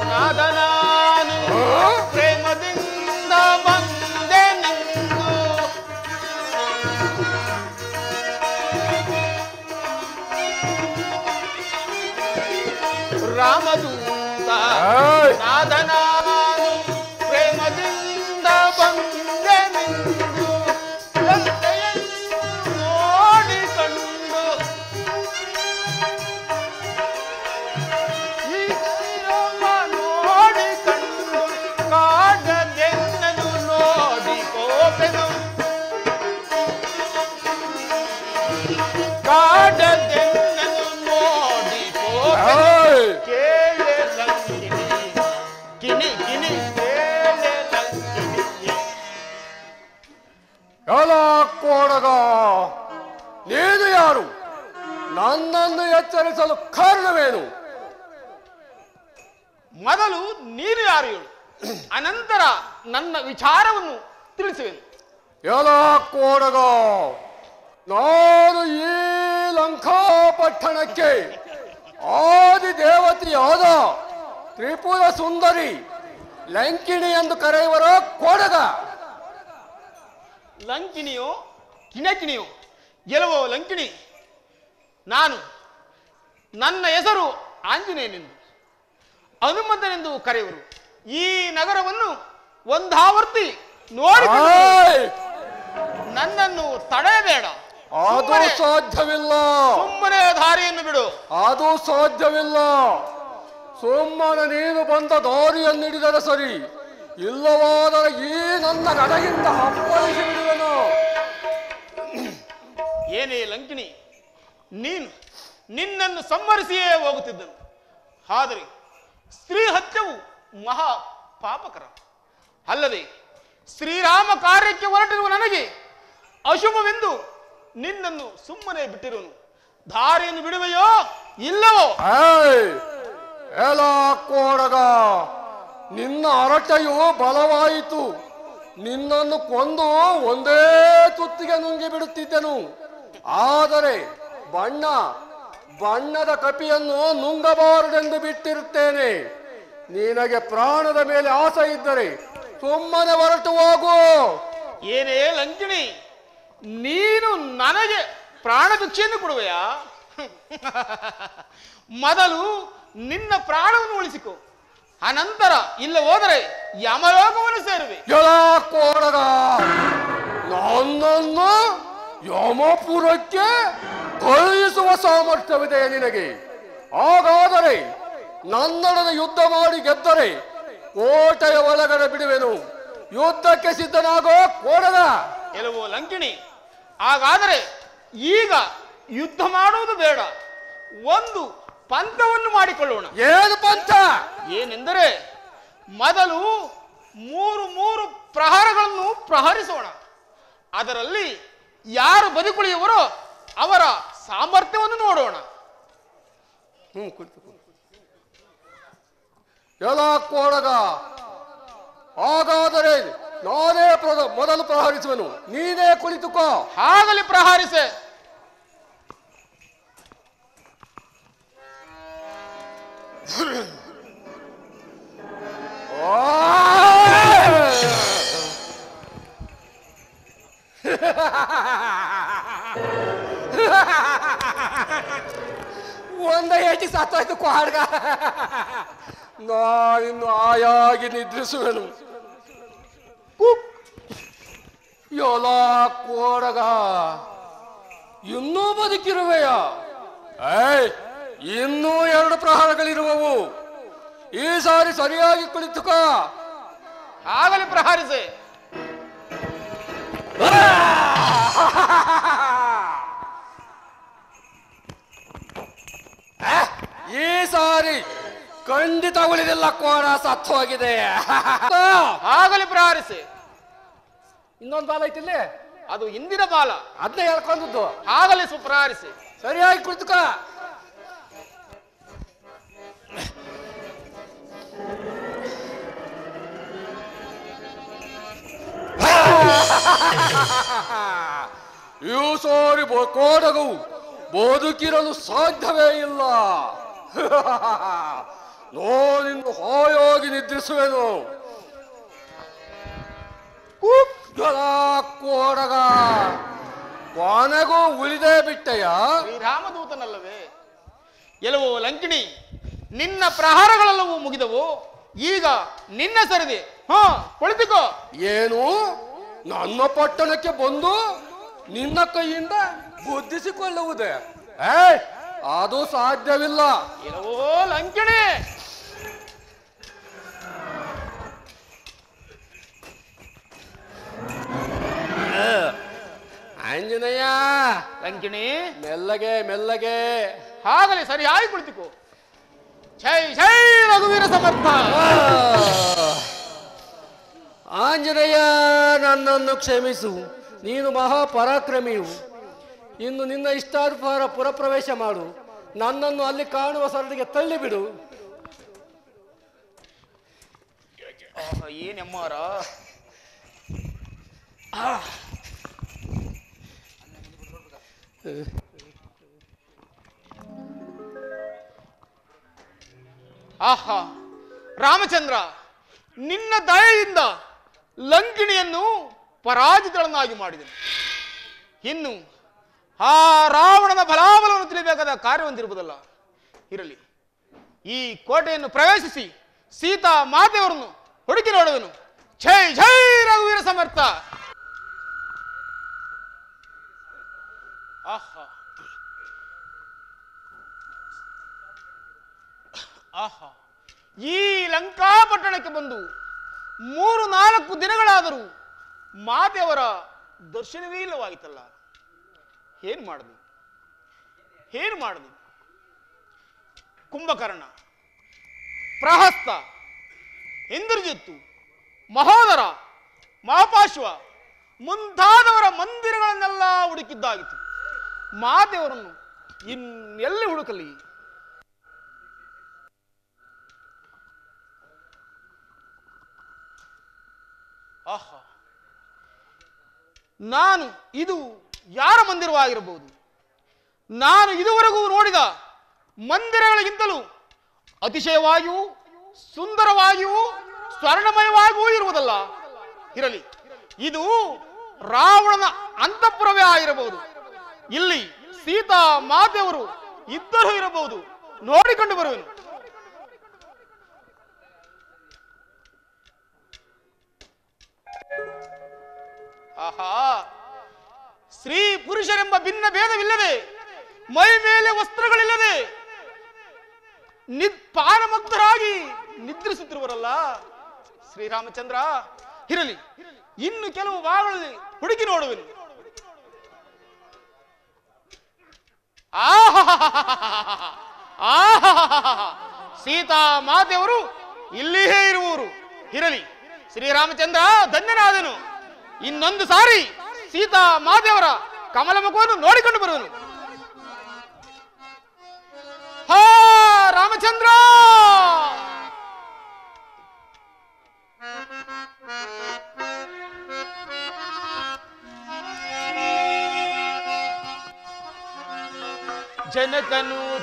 ನಾದನಾನು ಪ್ರೇಮದಿಂದ ಬಂದೆ ನಿಂದು ರಾಮದೂತ ನಾದನಾನು ಪ್ರೇಮದಿಂದ ಬಂದೆ ನಿಂದು ಲಂಕೆಯನ್ನು ನೋಡಿಕೊಂಡು ಈ ಶ್ರೀರಾಮ ನೋಡಿಕೊಂಡು ಕಾಡದೆನ್ನನು ನೋಡಿ ಕೋಪೆನು ಕಾಡದೆನ್ನನು ನೋಡಿ ಕೋಪೆನು ಕೇಳೆ ಲಂಕಿಣಿ ಕಿಣಿ ಕಿಣಿ ಕೇಳೆ ಲಂಕಿಣಿ ಎಲ್ಲ ಕೋಡಗ ನೀನು ಯಾರು ನನ್ನನ್ನು ಎಚ್ಚರಿಸಲು ಕಾರಣವೇನು ಮೊದಲು ನೀನು ಯಾರು ಹೇಳು ಅನಂತರ ನನ್ನ ವಿಚಾರವನ್ನು ತಿಳಿಸುವೆನು ಎಲ್ಲ ಕೋಡಗ ನಾನು ಈ ಲಂಕಾಪಟ್ಟಣಕ್ಕೆ ಆದಿ ದೇವತೆಯಾದ ತ್ರಿಪುರ ಸುಂದರಿ ಲಂಕಿಣಿ ಎಂದು ಕರೆಯುವರ ಕೋಡಗ ಲಂಕಿಣಿಯೋ ಕಿಣಕಿಣಿಯೋ ಗೆಲುವೋ ಲಂಕಿಣಿ ನಾನು ನನ್ನ ಹೆಸರು ಆಂಜನೇಯನೆಂದು ಹನುಮಂತನೆಂದು ಕರೆಯುವರು ಈ ನಗರವನ್ನು ಒಂದಾವರ್ತಿ ನೋಡಿ ನನ್ನನ್ನು ತಡೆಯಬೇಡ ಅದು ಸಾಧ್ಯವಿಲ್ಲ ಸುಮ್ಮನೆ ದಾರಿಯನ್ನು ಬಿಡು ಅದು ಸಾಧ್ಯವಿಲ್ಲ ಸುಮ್ಮನೆ ನೀನು ಬಂದ ದಾರಿಯನ್ನು ಹಿಡಿದರೆ ಸರಿ ಇಲ್ಲವಾದರೆ ಈ ನನ್ನ ಗಡಗಿಂದ ಅಪ್ಪಳಿಸಿ ಬಿಡುವೆನು ಏನೇ ಲಂಕಿಣಿ ನಿನ್ನನ್ನು ಸಂಹರಿಸಿಯೇ ಹೋಗುತ್ತಿದ್ದನು ಆದರೆ ಸ್ತ್ರೀ ಹತ್ಯವು ಮಹಾ ಪಾಪಕರ ಅಲ್ಲದೆ ಶ್ರೀರಾಮ ಕಾರ್ಯಕ್ಕೆ ಹೊರಟಿರುವ ನನಗೆ ಅಶುಭವೆಂದು ನಿನ್ನನ್ನು ಸುಮ್ಮನೆ ಬಿಟ್ಟಿರುವನು ದಾರಿಯನ್ನು ಬಿಡುವೆಯೋ ಇಲ್ಲವೋ? ಎಲ್ಲ ಕೋಡಗ, ನಿನ್ನ ಹರಟೆಯು ಬಲವಾಯಿತು. ನಿನ್ನನ್ನು ಕೊಂದು ಒಂದೇ ತುತ್ತಿಗೆ ನುಂಗಿ ಬಿಡುತ್ತಿದ್ದೆನು. ಆದರೆ ಬಣ್ಣದ ಕಪಿಯನ್ನು ನುಂಗಬಾರದೆಂದು ಬಿಟ್ಟಿರುತ್ತೇನೆ. ನಿನಗೆ ಪ್ರಾಣದ ಮೇಲೆ ಆಸೆ ಇದ್ದರೆ ಸುಮ್ಮನೆ ಹೊರಟು ಹೋಗು. ಏನೇ ಲಂಕಿಣಿ, ನೀನು ನನಗೆ ಪ್ರಾಣ ಭಿಕ್ಷೆಯನ್ನು ಕೊಡುವೆಯಾ? ಮೊದಲು ನಿನ್ನ ಪ್ರಾಣವನ್ನು ಉಳಿಸಿಕೊ, ಅನಂತರ ಇಲ್ಲ ಹೋದರೆ ಯಮಲೋಕವನ್ನು ಸೇರುವೆ. ಕೋಡಗ, ನನ್ನನ್ನು ಯಮಪುರಕ್ಕೆ ಕಳುಹಿಸುವ ಸಾಮರ್ಥ್ಯವಿದೆ ನಿನಗೆ. ಹಾಗಾದರೆ ನನ್ನೊಡನೆ ಯುದ್ಧ ಮಾಡಿ ಗೆದ್ದರೆ ಕೋಟೆಯ ಒಳಗಡೆ ಬಿಡುವೆನು. ಯುದ್ಧಕ್ಕೆ ಸಿದ್ಧನಾಗೋ ಕೋಡಗ. ಎಲ್ಲವೋ ಲಂಕಿಣಿ, ಹಾಗಾದರೆ ಈಗ ಯುದ್ಧ ಮಾಡುವುದು ಬೇಡ, ಒಂದು ಪಂಥವನ್ನು ಮಾಡಿಕೊಳ್ಳೋಣ. ಏನು ಪಂಥ? ಏನೆಂದರೆ ಮೊದಲು ಮೂರು ಪ್ರಹಾರಗಳನ್ನು ಪ್ರಹರಿಸೋಣ. ಅದರಲ್ಲಿ ಯಾರು ಬದುಕುಳಿಯುವರೋ ಅವರ ಸಾಮರ್ಥ್ಯವನ್ನು ನೋಡೋಣ. ಎಲ್ಲ ಕೋಡಗ, ಹಾಗಾದರೆ ನಾನೇ ಮೊದಲು ಪ್ರಹರಿಸುವೆನು, ನೀನೇ ಕುಳಿತುಕೋ. ಆಗಲಿ ಪ್ರಹರಿಸೆ. ಒಂದ ಏಟಿ ಸತ್ತೋಯ್ತು ಕೋಡಗ. ನಾನಿನ್ನು ಆಯಾಗಿ ನಿದ್ರಿಸುವೆನು. ಯೋಲ ಕೋಡಗ, ಇನ್ನೂ ಬದುಕಿರುವೆಯ? ಇನ್ನೂ 2 ಪ್ರಹಾರಗಳಿರುವವು. ಈ ಸಾರಿ ಸರಿಯಾಗಿ ಕುಳಿತುಕೋ. ಆಗಲಿ ಪ್ರಹರಿಸೆ. ಈ ಸಾರಿ ಖಂಡಿತ ಉಳಿದಿಲ್ಲ ಕೋಡ, ಸತ್ತು ಹೋಗಿದೆ. ಆಗಲಿ ಪ್ರಹರಿಸೆ. ಇನ್ನೊಂದು ಬಾಲ ಐತಿಲ್ಲೇ, ಅದು ಹಿಂದಿನ ಬಾಲ, ಅದನ್ನೇ ಹೇಳ್ಕೊಂಡದ್ದು. ಆಗಲಿ ಸುಪ್ರಹರಿಸೆ. ಸರಿಯಾಗಿ ಕುಳಿತುಕೋ. ಈ ಸಾರಿ ಕೋಡಗವು ಬದುಕಿರಲು ಸಾಧ್ಯವೇ ಇಲ್ಲ. ನಾನಿನ್ನು ಹಾಯಾಗಿ ನಿದ್ರಿಸುವೆನು. ಕೋಡಗ, ಕೊನೆಗೂ ಉಳಿದೇ ಬಿಟ್ಟೆಯ? ಶ್ರೀರಾಮದೂತನಲ್ಲವೇ? ಎಲ್ಲವೋ ಲಂಕಿಣಿ, ನಿನ್ನ ಪ್ರಹಾರಗಳೆಲ್ಲವೂ ಮುಗಿದವು, ಈಗ ನಿನ್ನ ಸರಿದೆ. ಕುಳಿತುಕೋ. ಏನು, ನನ್ನ ಪಟ್ಟಣಕ್ಕೆ ಬಂದು ನಿನ್ನ ಕೈಯಿಂದ ಬುದ್ಧಿಸಿಕೊಳ್ಳುವುದೇ? ಅದು ಸಾಧ್ಯವಿಲ್ಲ. ಎಲ್ಲವೋ ಲಂಕಿಣಿ, ಆಂಜನೇಯ. ಲಂಕಿಣಿ, ಮೆಲ್ಲಗೆ ಮೆಲ್ಲಗೆ. ಆಗಲಿ ಸರಿಯಾಗಿ ಕುಳಿತುಕೋ. ಜೈ ಜೈ ರಘುವೀರ ಸಮರ್ಥ. ಆಂಜನೇಯ, ನನ್ನನ್ನು ಕ್ಷಮಿಸು. ನೀನು ಮಹಾಪರಾಕ್ರಮಿಯು. ಇನ್ನು ನಿನ್ನ ಇಷ್ಟಾನುಸಾರ ಪುರಪ್ರವೇಶ ಮಾಡು. ನನ್ನನ್ನು ಅಲ್ಲಿ ಕಾಣುವ ಸರದಿಗೆ ತಳ್ಳಿಬಿಡು. ಏನೆಮ್ಮಾರ, ಆಹಾ ರಾಮಚಂದ್ರ, ನಿನ್ನ ದಯೆಯಿಂದ ಲಂಕಿಣಿಯನ್ನು ಪರಾಜಿತಳನ್ನಾಗಿ ಮಾಡಿದನು. ಇನ್ನು ಆ ರಾವಣನ ಬಲಾಬಲವನ್ನು ತಿಳಿಬೇಕಾದ ಕಾರ್ಯವೊಂದಿರುವುದಲ್ಲ. ಇರಲಿ, ಈ ಕೋಟೆಯನ್ನು ಪ್ರವೇಶಿಸಿ ಸೀತಾ ಮಾತೆಯವರನ್ನು ಹುಡುಕಿ ನೋಡುವನು. ಜೈ ಜೈ ರಘುವೀರ ಸಮರ್ಥ. ಆಹಾ ಆಹಾ, ಈ ಲಂಕಾಪಟ್ಟಣಕ್ಕೆ ಬಂದು 3-4 ದಿನಗಳಾದರೂ ಮಾತೆಯವರ ದರ್ಶನವೇ ಇಲ್ಲವಾಯಿತಲ್ಲ. ಏನು ಮಾಡುದು? ಕುಂಭಕರ್ಣ, ಪ್ರಹಸ್ತ, ಇಂದ್ರಜಿತ್ತು, ಮಹೋದರ, ಮಹಾಪಾಶ್ವ ಮುಂತಾದವರ ಮಂದಿರಗಳನ್ನೆಲ್ಲ ಹುಡುಕಿದ್ದಾಗಿತ್ತು. ಮಾತೆಯವರನ್ನು ಇನ್ನೆಲ್ಲಿ ಹುಡುಕಲಿ? ಆಹಾ, ನಾನು ಇದು ಯಾರ ಮಂದಿರವಾಗಿರಬಹುದು? ನಾನು ಇದುವರೆಗೂ ನೋಡಿದ ಮಂದಿರಗಳಿಗಿಂತಲೂ ಅತಿಶಯವಾಗಿಯೂ ಸುಂದರವಾಗಿಯೂ ಸ್ವರ್ಣಮಯವಾಗಿಯೂ ಇರುವುದಲ್ಲ. ಇರಲಿ, ಇದು ರಾವಣನ ಅಂತಃಪುರವೇ ಆಗಿರಬಹುದು. ಇಲ್ಲಿ ಸೀತಾ ಮಾತೆಯವರು ಇದ್ದರೂ ಇರಬಹುದು. ನೋಡಿಕೊಂಡು ಬರುವೆನು. ಆಹಾ, ಸ್ತ್ರೀ ಪುರುಷರೆಂಬ ಭಿನ್ನ ಭೇದವಿಲ್ಲದೆ, ಮೈ ಮೇಲೆ ವಸ್ತ್ರಗಳಿಲ್ಲದೆ ಪಾನಮಗ್ಧರಾಗಿ ನಿದ್ರಿಸುತ್ತಿರುವರಲ್ಲ ಶ್ರೀರಾಮಚಂದ್ರ. ಇರಲಿ, ಇನ್ನು ಕೆಲವು ಭಾಗಗಳಲ್ಲಿ ಹುಡುಕಿ ನೋಡುವೆನು. ಸೀತಾ ಮಾತೆಯವರು ಇಲ್ಲಿಯೇ ಇರುವರು. ಇರಲಿ ಶ್ರೀರಾಮಚಂದ್ರ, ಧನ್ಯನಾದನು. ಇನ್ನೊಂದು ಸಾರಿ ಸೀತಾ ಮಾತೆಯವರ ಕಮಲ ಮುಖವನ್ನು ನೋಡಿಕೊಂಡು ಬರುವನು. ಹಾ ರಾಮಚಂದ್ರ,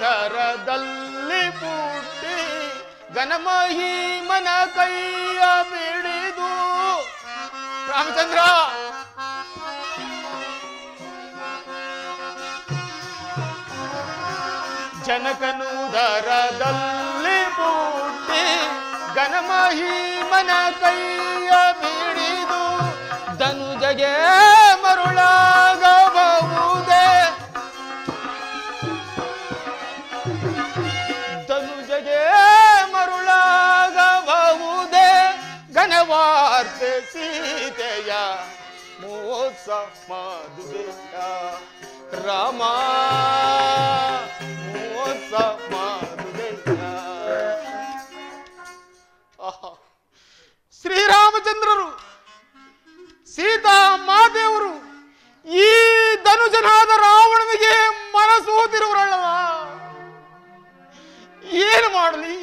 ಜನಕನುದರದಲ್ಲಿ ಪುಟ್ಟಿ ಘನಮಹಿಮನ ಕೈಯ ಬಿಡಿದು. ರಾಮಚಂದ್ರ, ಜನಕನುದರದಲ್ಲಿ ಪುಟ್ಟಿ ಘನಮಹಿಮನ ಕೈಯ ಬಿಡಿದು ಧನುಜಗೆ ಮರುಳಾಗಬಹುದೇ, ಧನುಜಗೆ ಮರುಳಾಗಬಹುದೇ ಘನವಾರ್ತೆ ಸೀತೆಯ ಮೋಸ ಮಾಡುವೆಯ ರಾಮ, ಮೋಸ ಮಾಡುವೆಯ. ಶ್ರೀರಾಮಚಂದ್ರರು ಸೀತಾ ಮಾತೆಯವರು ಈ ಧನುಜನಾದ ರಾವಣನಿಗೆ ಮನಸೋತಿರುವರಲ್ಲವ. ಏನು ಮಾಡಲಿ,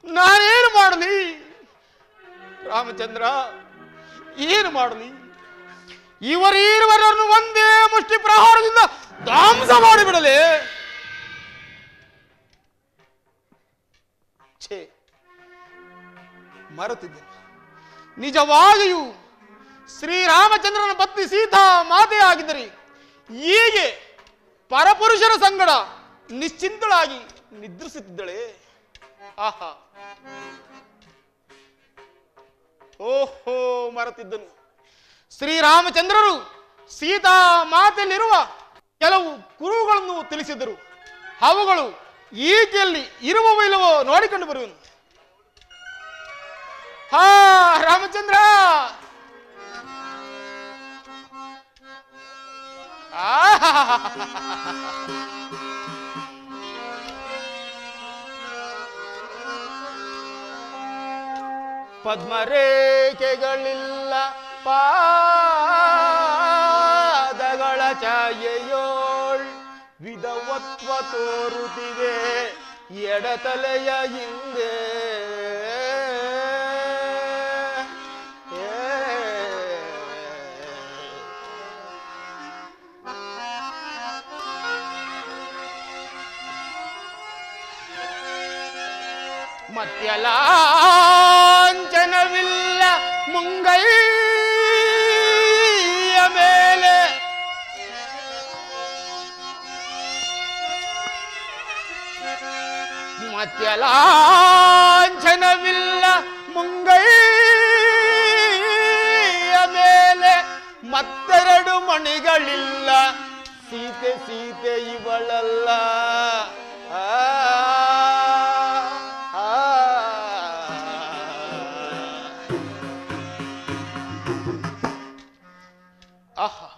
ನಾನೇನು ಮಾಡಲಿ ರಾಮಚಂದ್ರ, ಏನು ಮಾಡಲಿ? ಇವರೀರುವರನ್ನು ಒಂದೇ ಮುಷ್ಟಿ ಪ್ರಹಾರದಿಂದ ಧ್ವಂಸ ಮಾಡಿಬಿಡಲೇ? ಛೇ, ಮರೆತಿದ್ದೇನೆ. ನಿಜವಾಗಿಯೂ ಶ್ರೀರಾಮಚಂದ್ರನ ಪತ್ನಿ ಸೀತಾ ಮಾತೆಯಾಗಿದ್ದರೆ ಹೀಗೆ ಪರಪುರುಷರ ಸಂಗಡ ನಿಶ್ಚಿಂತಳಾಗಿ ನಿದ್ರಿಸುತ್ತಿದ್ದಳೆ. ಆಹಾ, ಓಹೋ, ಮರೆತಿದ್ದನು. ಶ್ರೀರಾಮಚಂದ್ರರು ಸೀತಾ ಮಾತೆಯಲ್ಲಿರುವ ಕೆಲವು ಕುರುಹುಗಳನ್ನು ತಿಳಿಸಿದರು. ಅವುಗಳು ಈಕೆಯಲ್ಲಿ ಇರುವವೋ ಇಲ್ಲವೋ ನೋಡಿಕೊಂಡು ಬರುವೆನು. ಹಾ ರಾಮಚಂದ್ರ, ಪದ್ಮರೇಖೆಗಳಿಲ್ಲ ಪಾದಗಳ ಛಾಯೆಯೋಳ್ ವಿಧವತ್ವ ತೋರುತ್ತಿದೆ ಎಡತಲೆಯ ಹಿಂದೆ. ಮತ್ಯಲಾಂಛನವಿಲ್ಲ ಮುಂಗೈಯ ಮೇಲೆ, ಮತ್ಯಲಾಂಛನವಿಲ್ಲ ಮುಂಗೈಯ ಮೇಲೆ, ಮತ್ತೆರಡು ಮಣಿಗಳಿಲ್ಲ ಸೀತೆ ಸೀತೆ ಇವಳಲ್ಲ. ಆಹಾ,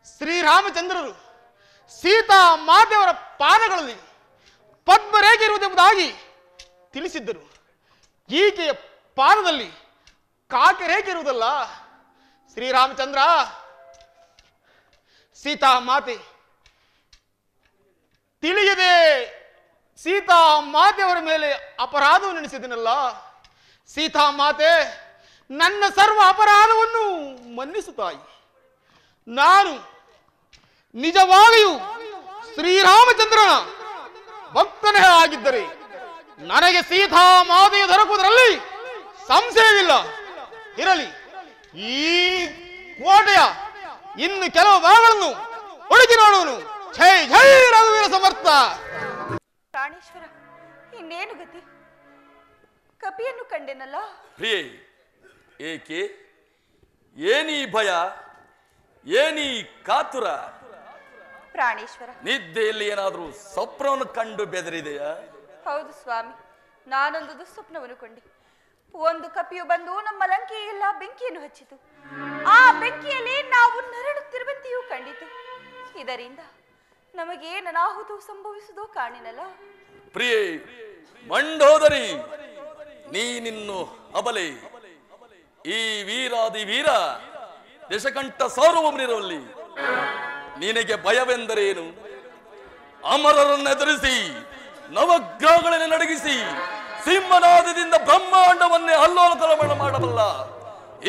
ಶ್ರೀರಾಮಚಂದ್ರರು ಸೀತಾ ಮಾತೆಯವರ ಪಾದಗಳಲ್ಲಿ ಪದ್ಮರೇಖೆ ಇರುವುದೆಂಬುದಾಗಿ ತಿಳಿಸಿದ್ದರು. ಈಕೆಯ ಪಾದದಲ್ಲಿ ಕಾಕೆ ರೇಖೆ ಇರುವುದಲ್ಲ ಶ್ರೀರಾಮಚಂದ್ರ. ಸೀತಾ ಮಾತೆ ತಿಳಿಯದೆ ಸೀತಾ ಮಾತೆಯವರ ಮೇಲೆ ಅಪರಾಧವನ್ನು ನೆನೆಸಿದನಲ್ಲ. ಸೀತಾ ಮಾತೆ, ನನ್ನ ಸರ್ವ ಅಪರಾಧವನ್ನು ಮನ್ನಿಸು ತಾಯಿ. ನಾನು ನಿಜವಾಗಿಯೂ ಶ್ರೀರಾಮಚಂದ್ರನ ಭಕ್ತನೇ ಆಗಿದ್ದರೆ ನನಗೆ ಸೀತಾ ಮಾತೆಯು ದೊರಕುವುದರಲ್ಲಿ ಸಂಶಯವಿಲ್ಲ. ಇರಲಿ, ಈ ಕೋಟೆಯ ಇನ್ನು ಕೆಲವು ಭಾಗಗಳನ್ನು ಹುಡುಕಿ ನೋಡುವನು. ಜೈ ಜೈ ರಘುವೀರ ಸಮರ್ಥ. ಪ್ರಾಣೇಶ್ವರ, ಇನ್ನೇನು ಗತಿ? ಕಪಿಯನ್ನು ಕಂಡೆನಲ್ಲ. ಪ್ರಿಯೆ, ಏಕೆ? ಏನೀ ಭಯ, ಏನೀ ಕಾತುರ? ಪ್ರಾಣೇಶ್ವರ, ನಿದ್ದೆಯಲ್ಲಿ ಏನಾದರೂ ಸ್ವಪ್ನವನ್ನು ಕಂಡು ಬೆದರಿದೆಯಾ? ಹೌದು ಸ್ವಾಮಿ, ನಾನೊಂದು ದುಸ್ವಪ್ನವನ್ನು ಕೊಂಡೆ. ಒಂದು ಕಪಿಯು ಬಂದು ನಮ್ಮ ಲಂಕೆಯೆಲ್ಲ ಬೆಂಕಿಯನ್ನು ಹಚ್ಚಿತು. ಆ ಬೆಂಕಿಯಲ್ಲಿ ನಾವು ನರಳುತ್ತಿರುವಂತೆಯೂ ಕಂಡಿತು. ಇದರಿಂದ ನಮಗೆ ಅನಾಹುತ ಸಂಭವಿಸುವುದೋ ಕಾಣಿನಲ್ಲ. ಪ್ರಿಯೆ ಮಂಡೋದರಿ, ನೀನಿನ್ನು ಅಬಲೆ. ಈ ವೀರಾದಿ ವೀರ ದಶಕಂಠ ಸಾರ್ವಭೌಮನಿರುವಲ್ಲಿ ನಿನಗೆ ಭಯವೆಂದರೇನು? ಅಮರರನ್ನೆದುರಿಸಿ ನವಗ್ರಹಗಳನ್ನು ನಡಗಿಸಿ ಸಿಂಹನಾದದಿಂದ ಬ್ರಹ್ಮಾಂಡವನ್ನೇ ಅಲ್ಲೋಲಕಲಮಣ ಮಾಡಬಲ್ಲ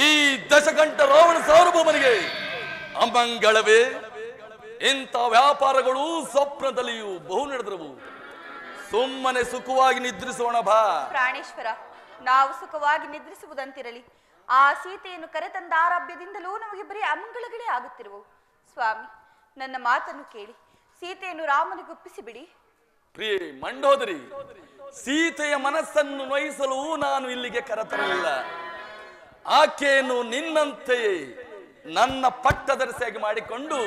ಈ ದಶಕಂಠ ರಾವಣ ಸಾರ್ವಭೌಮನಿಗೆ ಅಮಂಗಳವೇ? ಇಂಥ ವ್ಯಾಪಾರಗಳು ಸ್ವಪ್ನದಲ್ಲಿಯೂ ಬಹು ನಡೆದವು. ಸುಮ್ಮನೆ ಸುಖವಾಗಿ ನಿದ್ರಿಸೋಣ ಬಾ. ಪ್ರಾಣೇಶ್ವರ, ನಾವು ಸುಖವಾಗಿ ನಿದ್ರಿಸುವುದಂತಿರಲಿ. ಆ ಸೀತೆಯನ್ನು ಕರೆತಂದ ಆರಾಭ್ಯದಿಂದಲೂ ನಮಗೆ ಬರೀ ಅಮಂಗಳಗಳೇ ಆಗುತ್ತಿರುವವು. ಸ್ವಾಮಿ, ನನ್ನ ಮಾತನ್ನು ಕೇಳಿ ಸೀತೆಯನ್ನು ರಾಮನಿಗೊಪ್ಪಿಸಿ ಬಿಡಿ. ಪ್ರಿಯೆ ಮಂಡೋದರಿ, ಸೀತೆಯ ಮನಸ್ಸನ್ನು ನೋಯಿಸಲು ನಾನು ಇಲ್ಲಿಗೆ ಕರೆತರಲಿಲ್ಲ. ಆಕೆಯನ್ನು ನಿನ್ನಂತೆಯೇ ನನ್ನ ಪಟ್ಟದರಸೆಯಾಗಿ ಮಾಡಿಕೊಂಡು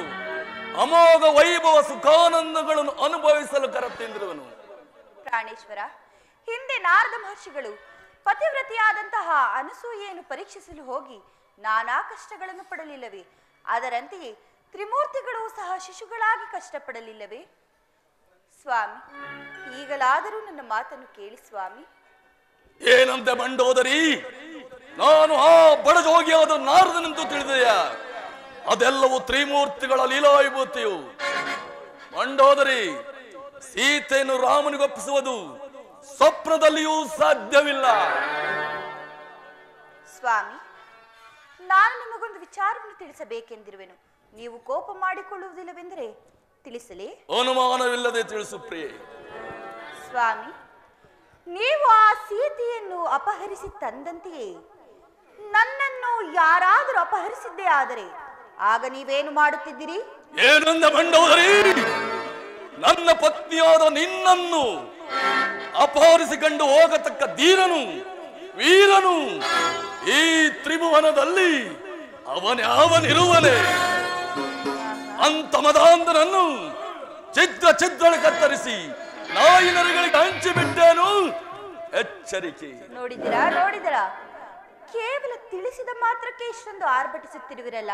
ಅಮೋಘ ವೈಭವ ಸುಖಾನಂದಗಳನ್ನು ಅನುಭವಿಸಲು ಕರೆತಂದಿರುವನು. ಪ್ರಾಣೇಶ್ವರ, ಹಿಂದೆ ನಾರದ ಮಹರ್ಷಿಗಳು ಪತಿವ್ರತಿಯಾದಂತಹ ಅನಸೂಯೆಯನ್ನು ಪರೀಕ್ಷಿಸಲು ಹೋಗಿ ನಾನಾ ಕಷ್ಟಗಳನ್ನು ಪಡಲಿಲ್ಲವೇ? ಅದರಂತೆಯೇ ತ್ರಿಮೂರ್ತಿಗಳು ಸಹ ಶಿಶುಗಳಾಗಿ ಕಷ್ಟಪಡಲಿಲ್ಲವೇ? ಸ್ವಾಮಿ, ಈಗಲಾದರೂ ನನ್ನ ಮಾತನ್ನು ಕೇಳಿ ಸ್ವಾಮಿ. ಏನಂತೆ ಮಂಡೋದರಿ? ನಾನು ಆ ಬಡಜೋಗಿಯಾದ ನಾರದನೆಂದು ತಿಳಿದೆಯಾ? ಅದೆಲ್ಲವೂ ತ್ರಿಮೂರ್ತಿಗಳ ಲೀಲಾವಿಭೂತಿಯು. ಮಂಡೋದರಿ, ಸೀತೆಯನ್ನು ರಾಮನಿಗೊಪ್ಪಿಸುವುದು ಸ್ವಪ್ನದಲ್ಲಿಯೂ ಸಾಧ್ಯವಿಲ್ಲ. ಸ್ವಾಮಿ, ನಾನು ನಿಮಗೊಂದು ವಿಚಾರವನ್ನು ತಿಳಿಸಬೇಕೆಂದಿರುವೆನು. ನೀವು ಕೋಪ ಮಾಡಿಕೊಳ್ಳುವುದಿಲ್ಲವೆಂದರೆ ತಿಳಿಸಲೇ? ಅನುಮಾನವಿಲ್ಲದೆ ತಿಳಿಸು ಪ್ರಿಯೆ. ಸ್ವಾಮಿ, ನೀವು ಆ ಸೀತೆಯನ್ನು ಅಪಹರಿಸಿ ತಂದಂತೆಯೇ ನನ್ನನ್ನು ಯಾರಾದರೂ ಅಪಹರಿಸಿದ್ದೇ ಆದರೆ ಆಗ ನೀವೇನು ಮಾಡುತ್ತಿದ್ದೀರಿ? ಏನಂದ ಮಂಡೋದರಿ? ನನ್ನ ಪತ್ನಿಯಾದ ನಿನ್ನನ್ನು ಅಪಹರಿಸಿಕೊಂಡು ಹೋಗತಕ್ಕ ಧೀರನು ವೀರನು ಈ ತ್ರಿಭುವನದಲ್ಲಿ ಅವನಿರುವನೇ? ಅಂತ ಮದಾಂಧನನ್ನು ಛಿದ್ರ ಕತ್ತರಿಸಿ ನಾಯಿ ನರಿಗಳಿಗೆ ಹಂಚಿಬಿಟ್ಟೇನು. ಎಚ್ಚರಿಕೆ. ನೋಡಿದಿರಾ? ಕೇವಲ ತಿಳಿಸಿದ ಮಾತ್ರಕ್ಕೆ ಇಷ್ಟೊಂದು ಆರ್ಭಟಿಸುತ್ತಿರುವಿರಲ್ಲ.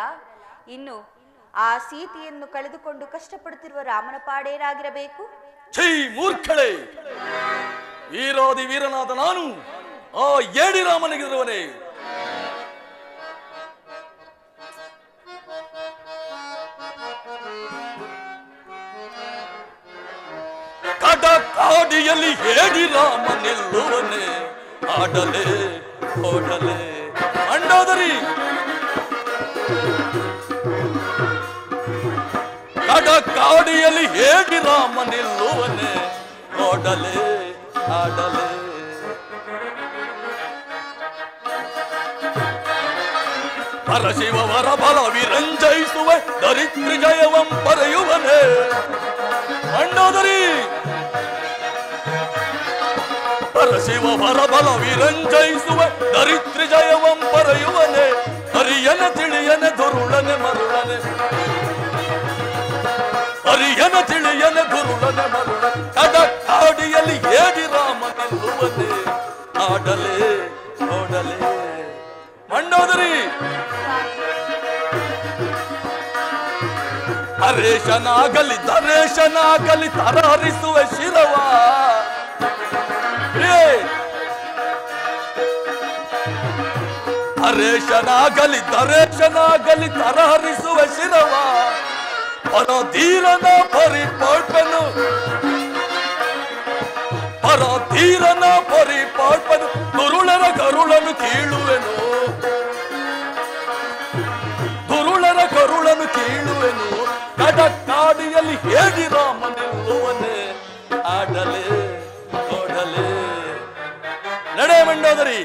ಇನ್ನು ಆ ಸೀತೆಯನ್ನು ಕಳೆದುಕೊಂಡು ಕಷ್ಟಪಡುತ್ತಿರುವ ರಾಮನ ಪಾಡೇನಾಗಿರಬೇಕು? ಛೀ ಮೂರ್ಖಳೆ! ವೀರಾದಿ ವೀರನಾದ ನಾನು ಆ ಏಡಿ ರಾಮನಿಗಿರುವನೇ. ಕಡಕಾಡಿಯಲ್ಲಿ ಏಡಿ ರಾಮ ನಿಲ್ಲುವನೇ. ಆಡಲೇ ಓಡಲೇ ಮಂಡೋದರಿ, ಕಡಕಾಡಿಯಲ್ಲಿ ಏಡಿ ರಾಮ ನಿಲ್ಲುವನೇ. ಓಡಲೇ ಆಡಲೇ ಪರಶಿವವರ ಬಲ ವಿರಂಜಯಿಸುವೆ ದರಿದ್ರಿ ಜಯವಂ ಪರೆಯುವನೇ. ಮಂಡೋದರಿ, ಪರಶಿವವರ ಬಲ ವಿರಂಜಯಿಸುವೆ ದರಿದ್ರಿ ಜಯವಂ ಪರೆಯುವನೇ. ಹರಿಯನ ತಿಳಿಯನೆ ದುರುಳನೆ ಮರುಳನೆ, ಹರಿಯನ ತಿಳಿಯನೆ ದುರುಳನೆ ಮರುಳನೆ. ಕಡಕಾಡಿಯಲ್ಲಿ ಏಡಿ ರಾಮ ನಿಲ್ಲುವನೇ. ಆಡಲೇ ಓಡಲೇ ಮಂಡೋದರಿ, ಹರೇಶನಾಗಲಿ ದರೇಶನಾಗಲಿ ತರಹರಿಸುವ ಶಿರವ. ಹರೇಶನಾಗಲಿ ದರೇಶನಾಗಲಿ ತರಹರಿಸುವ ಶಿರವ. ಪರಧೀರನ ಪರಿಪಾಡ್ಪನು ಪರಧೀರನ ಪರಿಪಾಡ್ಪನು ದುರುಳರ ಕರುಳನು ಕೀಳುವೆನು ದುರುಳರ ಕರುಳನು ಕೀಳುವೆನು ಕಡಕಾಡಿಯಲ್ಲಿ ಹೇಗೆ ರಾಮನೆಲ್ಲುವನೇ ಆಡಲೇ ಓಡಲೇ ನಡೆ ಮಂಡೋದರಿ